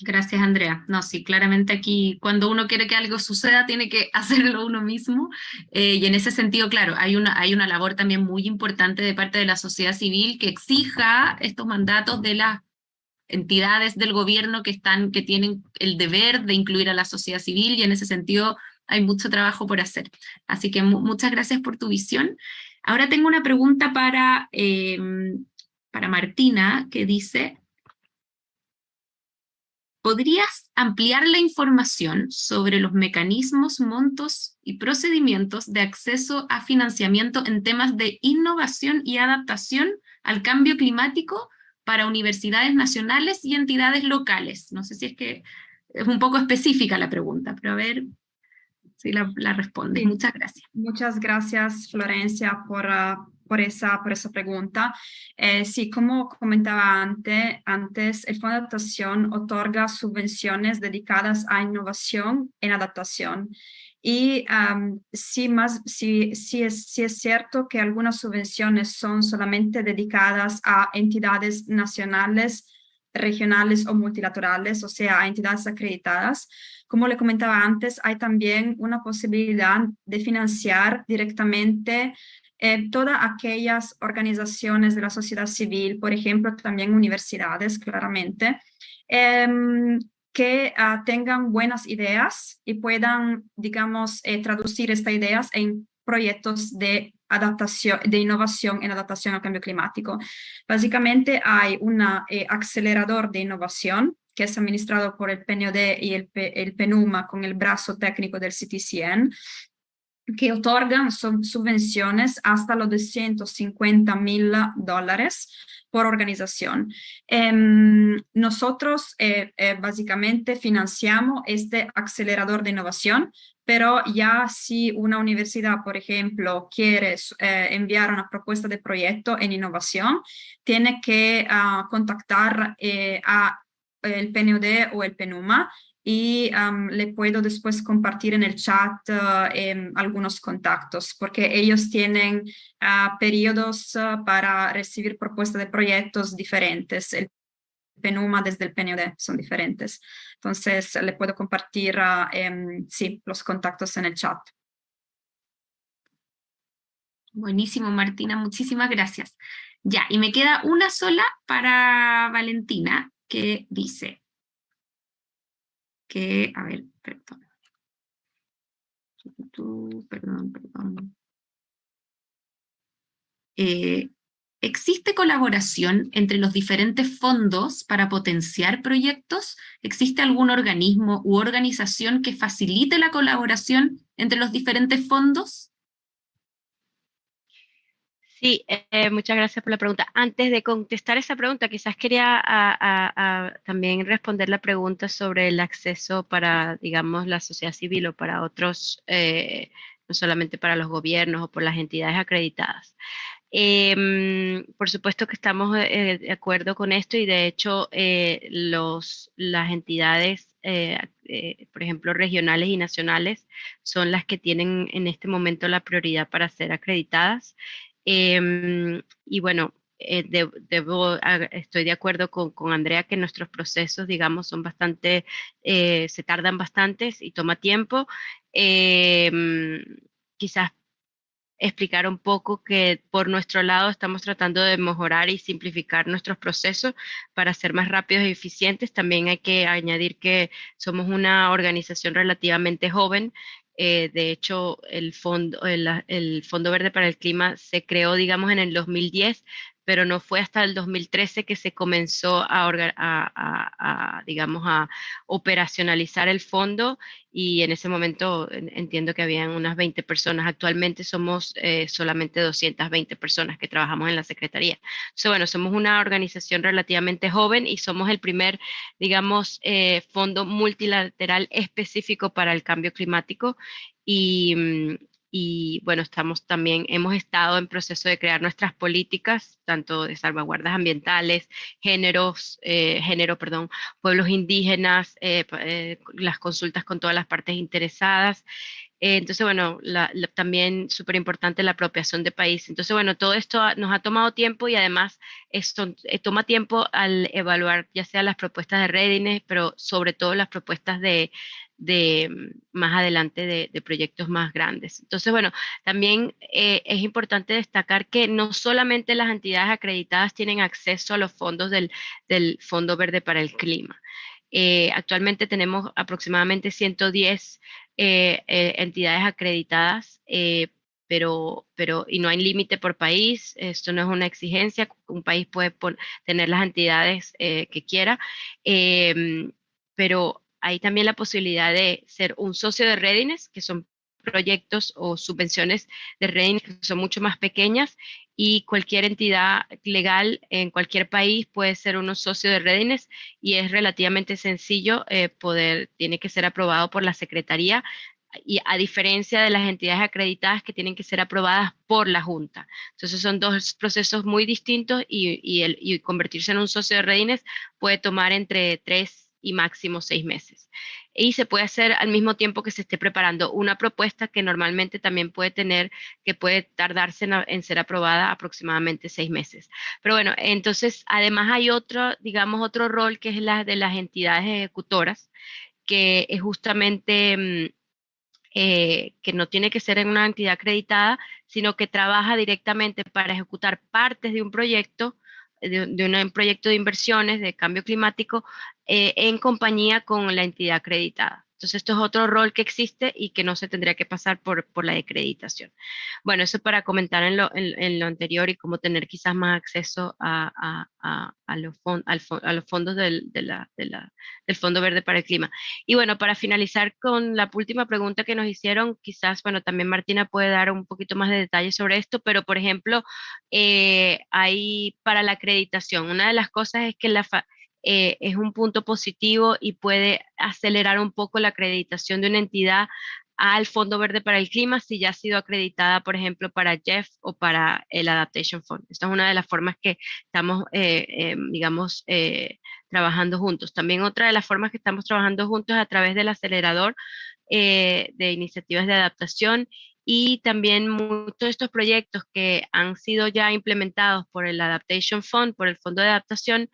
Gracias, Andrea. No, sí, claramente aquí cuando uno quiere que algo suceda tiene que hacerlo uno mismo. Y en ese sentido, claro, hay una labor también muy importante de parte de la sociedad civil que exija estos mandatos de las entidades del gobierno que tienen el deber de incluir a la sociedad civil, y en ese sentido hay mucho trabajo por hacer. Así que muchas gracias por tu visión. Ahora tengo una pregunta para Martina, que dice: ¿podrías ampliar la información sobre los mecanismos, montos y procedimientos de acceso a financiamiento en temas de innovación y adaptación al cambio climático para universidades nacionales y entidades locales? No sé si es que es un poco específica la pregunta, pero a ver si la respondes. Sí. Muchas gracias. Muchas gracias, Florencia, por esa pregunta. Sí, como comentaba antes, el Fondo de Adaptación otorga subvenciones dedicadas a innovación en adaptación. Y sí es cierto que algunas subvenciones son solamente dedicadas a entidades nacionales, regionales o multilaterales, o sea, a entidades acreditadas. Como le comentaba antes, hay también una posibilidad de financiar directamente todas aquellas organizaciones de la sociedad civil, por ejemplo, también universidades, claramente, que tengan buenas ideas y puedan, digamos, traducir estas ideas en proyectos de adaptación, de innovación en adaptación al cambio climático. Básicamente hay un acelerador de innovación que es administrado por el PNUD y el PENUMA con el brazo técnico del CTCN, que otorgan subvenciones hasta los $250,000 por organización. Nosotros básicamente financiamos este acelerador de innovación, pero ya si una universidad, por ejemplo, quiere enviar una propuesta de proyecto en innovación, tiene que contactar a el PNUD o el PENUMA, y le puedo después compartir en el chat algunos contactos, porque ellos tienen periodos para recibir propuestas de proyectos diferentes. El PENUMA desde el PNUD son diferentes. Entonces, le puedo compartir sí, los contactos en el chat. Buenísimo, Martina, muchísimas gracias. Ya, y me queda una sola para Valentina, que dice que, a ver, perdón. ¿Existe colaboración entre los diferentes fondos para potenciar proyectos? ¿Existe algún organismo u organización que facilite la colaboración entre los diferentes fondos? Sí, muchas gracias por la pregunta. Antes de contestar esa pregunta, quizás quería también responder la pregunta sobre el acceso para, digamos, la sociedad civil o para otros, no solamente para los gobiernos o por las entidades acreditadas. Por supuesto que estamos de acuerdo con esto, y de hecho las entidades, por ejemplo, regionales y nacionales, son las que tienen en este momento la prioridad para ser acreditadas. Y bueno, estoy de acuerdo con Andrea que nuestros procesos, digamos, son bastante, se tardan bastante y toma tiempo. Quizás explicar un poco que por nuestro lado estamos tratando de mejorar y simplificar nuestros procesos para ser más rápidos y eficientes. También hay que añadir que somos una organización relativamente joven. De hecho, el Fondo Verde para el Clima se creó, digamos, en el 2010, pero no fue hasta el 2013 que se comenzó digamos, a operacionalizar el fondo, y en ese momento entiendo que habían unas 20 personas. Actualmente somos solamente 220 personas que trabajamos en la Secretaría. Bueno, somos una organización relativamente joven y somos el primer, digamos, fondo multilateral específico para el cambio climático. Y bueno, hemos estado en proceso de crear nuestras políticas, tanto de salvaguardas ambientales, pueblos indígenas, las consultas con todas las partes interesadas. Entonces, bueno, también súper importante la apropiación de país. Entonces, bueno, todo esto nos ha tomado tiempo y además esto toma tiempo al evaluar ya sea las propuestas de readiness, pero sobre todo las propuestas de más adelante de proyectos más grandes. Entonces, bueno, también es importante destacar que no solamente las entidades acreditadas tienen acceso a los fondos del Fondo Verde para el Clima. Actualmente tenemos aproximadamente 110 entidades acreditadas, y no hay límite por país, esto no es una exigencia, un país puede tener las entidades que quiera, pero hay también la posibilidad de ser un socio de Readiness, que son proyectos o subvenciones de Readiness que son mucho más pequeñas y cualquier entidad legal en cualquier país puede ser un socio de Readiness y es relativamente sencillo tiene que ser aprobado por la Secretaría y a diferencia de las entidades acreditadas que tienen que ser aprobadas por la Junta. Entonces son dos procesos muy distintos y convertirse en un socio de Readiness puede tomar entre 3 y máximo 6 meses. Y se puede hacer al mismo tiempo que se esté preparando una propuesta que normalmente también puede tardarse en ser aprobada aproximadamente 6 meses. Pero bueno, entonces además hay digamos, otro rol que es la de las entidades ejecutoras, que es justamente que no tiene que ser en una entidad acreditada, sino que trabaja directamente para ejecutar partes de un proyecto, un proyecto de inversiones de cambio climático en compañía con la entidad acreditada. Entonces, esto es otro rol que existe y que no se tendría que pasar por la acreditación. Bueno, eso para comentar en lo anterior y cómo tener quizás más acceso a los fondos del Fondo Verde para el Clima. Y bueno, para finalizar con la última pregunta que nos hicieron, quizás, bueno, también Martina puede dar un poquito más de detalles sobre esto, pero por ejemplo, hay para la acreditación, una de las cosas es que es un punto positivo y puede acelerar un poco la acreditación de una entidad al Fondo Verde para el Clima si ya ha sido acreditada, por ejemplo, para JEF o para el Adaptation Fund. Esta es una de las formas que estamos, digamos, trabajando juntos. También otra de las formas que estamos trabajando juntos es a través del acelerador de iniciativas de adaptación y también muchos de estos proyectos que han sido ya implementados por el Adaptation Fund, por el Fondo de Adaptación,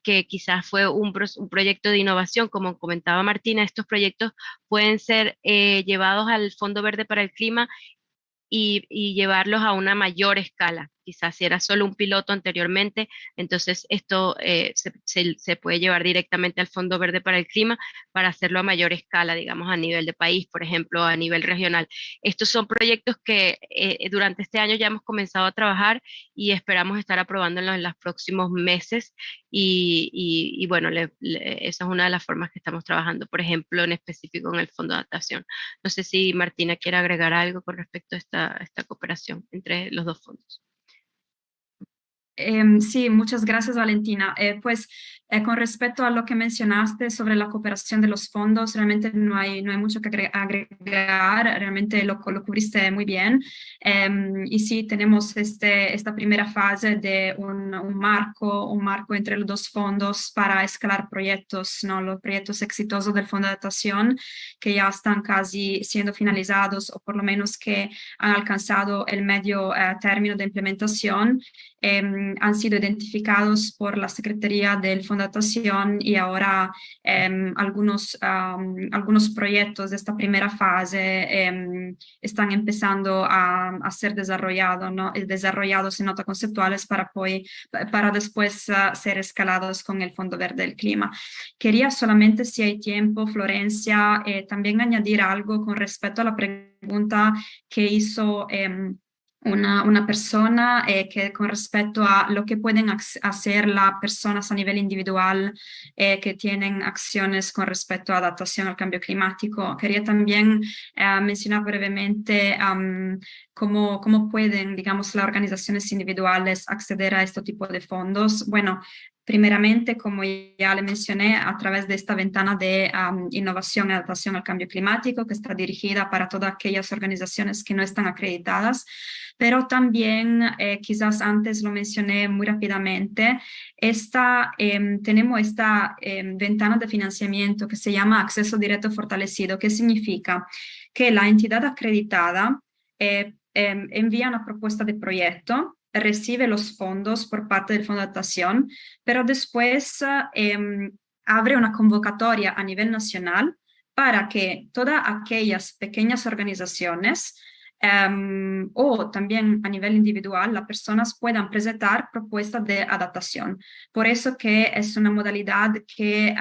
que quizás fue un proyecto de innovación, como comentaba Martina, estos proyectos pueden ser llevados al Fondo Verde para el Clima y llevarlos a una mayor escala. Quizás si era solo un piloto anteriormente, entonces esto se puede llevar directamente al Fondo Verde para el Clima para hacerlo a mayor escala, digamos, a nivel de país, por ejemplo, a nivel regional. Estos son proyectos que durante este año ya hemos comenzado a trabajar y esperamos estar aprobándolos en los próximos meses y bueno, esa es una de las formas que estamos trabajando, por ejemplo, en específico en el Fondo de Adaptación. No sé si Martina quiere agregar algo con respecto a esta cooperación entre los dos fondos. Sí, muchas gracias, Valentina. Pues con respecto a lo que mencionaste sobre la cooperación de los fondos, realmente no hay mucho que agregar, realmente lo cubriste muy bien. Y sí, tenemos esta primera fase de un marco entre los dos fondos para escalar proyectos, ¿no? Los proyectos exitosos del Fondo de Adaptación que ya están casi siendo finalizados o por lo menos que han alcanzado el medio término de implementación. Han sido identificados por la Secretaría del Fondo de Adaptación y ahora algunos proyectos de esta primera fase están empezando a ser desarrollados en notas conceptuales para después ser escalados con el Fondo Verde del Clima. Quería solamente, si hay tiempo, Florencia, también añadir algo con respecto a la pregunta que hizo una persona que con respecto a lo que pueden hacer las personas a nivel individual que tienen acciones con respecto a adaptación al cambio climático. Quería también mencionar brevemente cómo pueden, digamos, las organizaciones individuales acceder a este tipo de fondos. Bueno, primeramente, como ya le mencioné, a través de esta ventana de innovación y adaptación al cambio climático, que está dirigida para todas aquellas organizaciones que no están acreditadas, pero también, quizás antes lo mencioné muy rápidamente, tenemos esta ventana de financiamiento que se llama acceso directo fortalecido. ¿Qué significa? que la entidad acreditada envía una propuesta de proyecto, recibe los fondos por parte del Fondo de Adaptación, pero después abre una convocatoria a nivel nacional para que todas aquellas pequeñas organizaciones o también a nivel individual, las personas puedan presentar propuestas de adaptación. Por eso que es una modalidad que,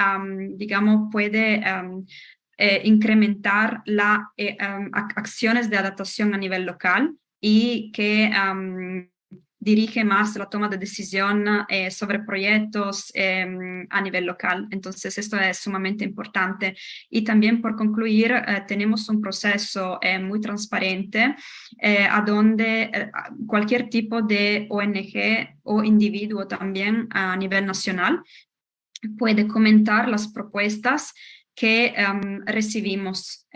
digamos, puede incrementar las acciones de adaptación a nivel local y que dirige más la toma de decisión sobre proyectos a nivel local. Entonces, esto es sumamente importante. Y también, por concluir, tenemos un proceso muy transparente a donde cualquier tipo de ONG o individuo también a nivel nacional puede comentar las propuestas que recibimos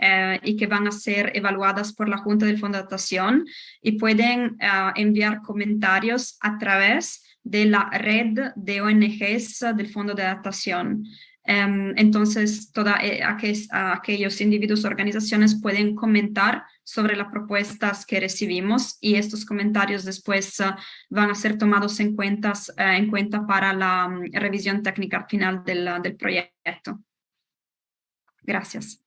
y que van a ser evaluadas por la Junta del Fondo de Adaptación y pueden enviar comentarios a través de la red de ONGs del Fondo de Adaptación. Entonces, aquellos individuos o organizaciones pueden comentar sobre las propuestas que recibimos y estos comentarios después van a ser tomados en cuenta para la revisión técnica final del proyecto. Gracias.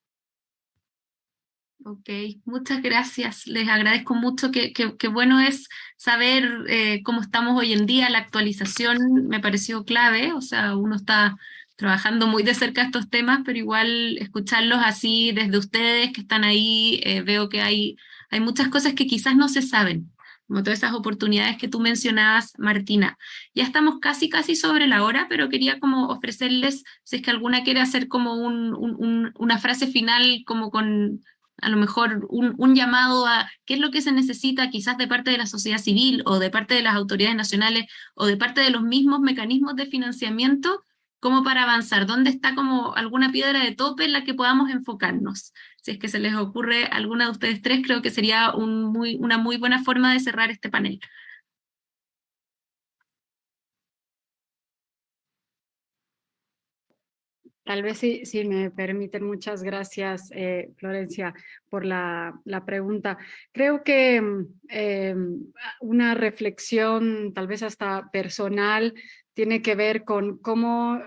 Ok, muchas gracias. Les agradezco mucho. Qué bueno es saber cómo estamos hoy en día. La actualización me pareció clave. O sea, uno está trabajando muy de cerca estos temas, pero igual escucharlos así desde ustedes que están ahí, veo que hay muchas cosas que quizás no se saben, como todas esas oportunidades que tú mencionabas, Martina. Ya estamos casi sobre la hora, pero quería como ofrecerles, si es que alguna quiere hacer como una frase final, como con a lo mejor un llamado a qué es lo que se necesita quizás de parte de la sociedad civil o de parte de las autoridades nacionales o de parte de los mismos mecanismos de financiamiento, como para avanzar. ¿Dónde está como alguna piedra de tope en la que podamos enfocarnos? Si es que se les ocurre alguna de ustedes tres, creo que sería una muy buena forma de cerrar este panel. Tal vez si me permiten, muchas gracias, Florencia, por la pregunta. Creo que una reflexión, tal vez hasta personal, tiene que ver con cómo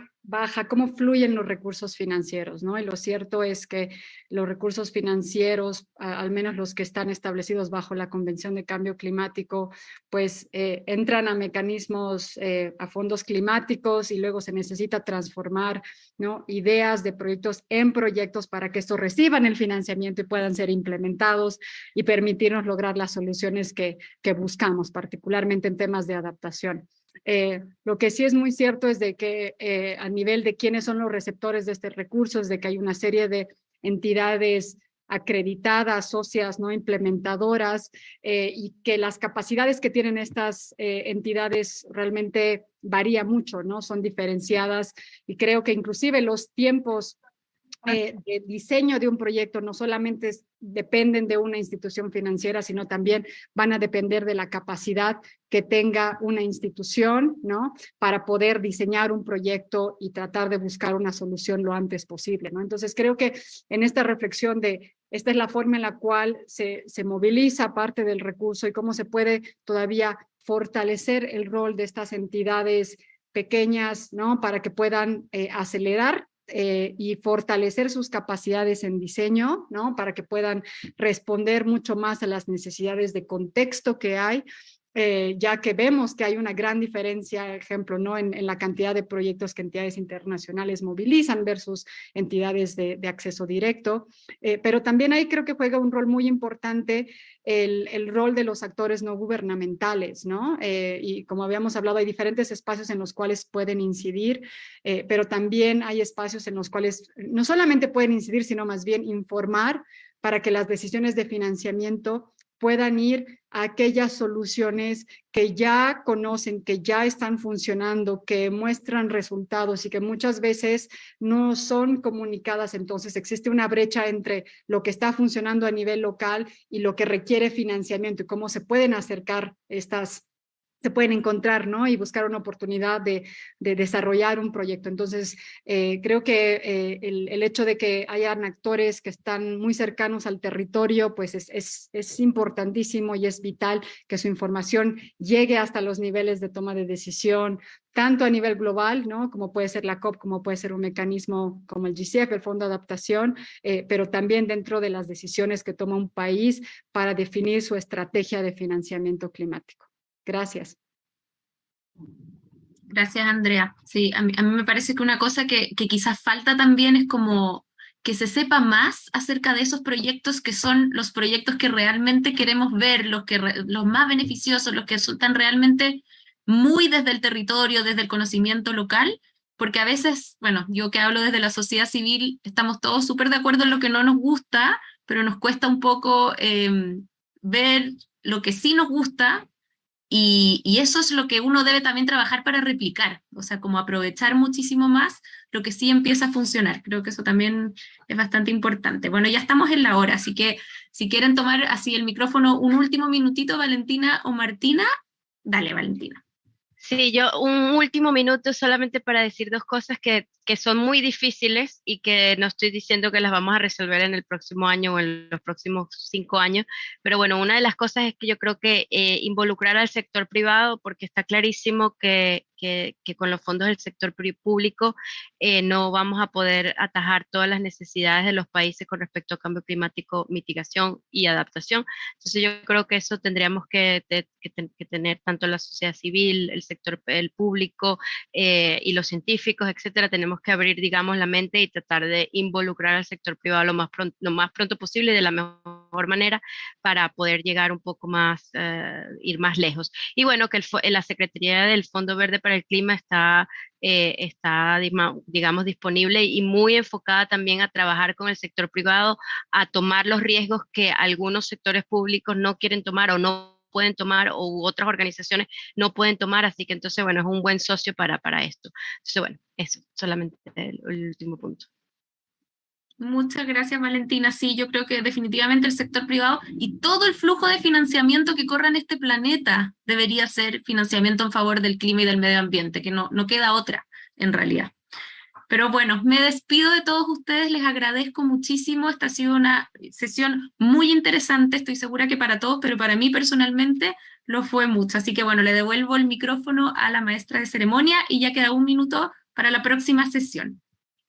fluyen los recursos financieros, ¿no? Y lo cierto es que los recursos financieros, al menos los que están establecidos bajo la Convención de Cambio Climático, pues entran a mecanismos, a fondos climáticos y luego se necesita transformar, ¿no?, ideas de proyectos en proyectos para que estos reciban el financiamiento y puedan ser implementados y permitirnos lograr las soluciones que buscamos, particularmente en temas de adaptación. Lo que sí es muy cierto es de que a nivel de quiénes son los receptores de este recurso, es de que hay una serie de entidades acreditadas, socias, no implementadoras, y que las capacidades que tienen estas entidades realmente varía mucho, ¿no? Son diferenciadas y creo que inclusive los tiempos de diseño de un proyecto no solamente dependen de una institución financiera, sino también van a depender de la capacidad que tenga una institución, ¿no?, para poder diseñar un proyecto y tratar de buscar una solución lo antes posible, ¿no? Entonces creo que en esta reflexión de esta es la forma en la cual se moviliza parte del recurso y cómo se puede todavía fortalecer el rol de estas entidades pequeñas, ¿no?, para que puedan acelerar y fortalecer sus capacidades en diseño, ¿no?, para que puedan responder mucho más a las necesidades de contexto que hay, ya que vemos que hay una gran diferencia, ejemplo, ¿no?, en la cantidad de proyectos que entidades internacionales movilizan versus entidades de acceso directo, pero también ahí creo que juega un rol muy importante el rol de los actores no gubernamentales, ¿no? Y como habíamos hablado, hay diferentes espacios en los cuales pueden incidir, pero también hay espacios en los cuales no solamente pueden incidir, sino más bien informar para que las decisiones de financiamiento puedan ir a aquellas soluciones que ya conocen, que ya están funcionando, que muestran resultados y que muchas veces no son comunicadas. Entonces existe una brecha entre lo que está funcionando a nivel local y lo que requiere financiamiento y cómo se pueden acercar estas se pueden encontrar, ¿no? Y buscar una oportunidad de desarrollar un proyecto. Entonces, creo que el hecho de que hayan actores que están muy cercanos al territorio, pues es importantísimo y es vital que su información llegue hasta los niveles de toma de decisión, tanto a nivel global, ¿no? Como puede ser la COP, como puede ser un mecanismo como el GCF, el Fondo de Adaptación, pero también dentro de las decisiones que toma un país para definir su estrategia de financiamiento climático. Gracias. Gracias, Andrea. Sí, a mí me parece que una cosa que quizás falta también es como que se sepa más acerca de esos proyectos que son los proyectos que realmente queremos ver, los más beneficiosos, los que están realmente muy desde el territorio, desde el conocimiento local, porque a veces, bueno, yo que hablo desde la sociedad civil, estamos todos súper de acuerdo en lo que no nos gusta, pero nos cuesta un poco ver lo que sí nos gusta. Y eso es lo que uno debe también trabajar para replicar, o sea, como aprovechar muchísimo más lo que sí empieza a funcionar. Creo que eso también es bastante importante. Bueno, ya estamos en la hora, así que si quieren tomar así el micrófono un último minutito, Valentina o Martina, dale, Valentina. Sí, yo un último minuto solamente para decir dos cosas que son muy difíciles y que no estoy diciendo que las vamos a resolver en el próximo año o en los próximos 5 años, pero bueno, una de las cosas es que yo creo que involucrar al sector privado, porque está clarísimo que con los fondos del sector público no vamos a poder atajar todas las necesidades de los países con respecto a cambio climático, mitigación y adaptación. Entonces yo creo que eso tendríamos que tener tanto la sociedad civil, el sector el público y los científicos, etcétera. Tenemos que abrir, digamos, la mente y tratar de involucrar al sector privado lo más pronto posible y de la mejor manera para poder llegar un poco más, ir más lejos. Y bueno, que la Secretaría del Fondo Verde para el Clima está, digamos, disponible y muy enfocada también a trabajar con el sector privado, a tomar los riesgos que algunos sectores públicos no quieren tomar o no pueden tomar o otras organizaciones no pueden tomar, así que entonces, bueno, es un buen socio para esto. Entonces, bueno, eso, solamente el último punto. Muchas gracias, Valentina. Sí, yo creo que definitivamente el sector privado y todo el flujo de financiamiento que corre en este planeta debería ser financiamiento en favor del clima y del medio ambiente, que no queda otra en realidad. Pero bueno, me despido de todos ustedes, les agradezco muchísimo. Esta ha sido una sesión muy interesante, estoy segura que para todos, pero para mí personalmente lo fue mucho. Así que bueno, le devuelvo el micrófono a la maestra de ceremonia y ya queda un minuto para la próxima sesión.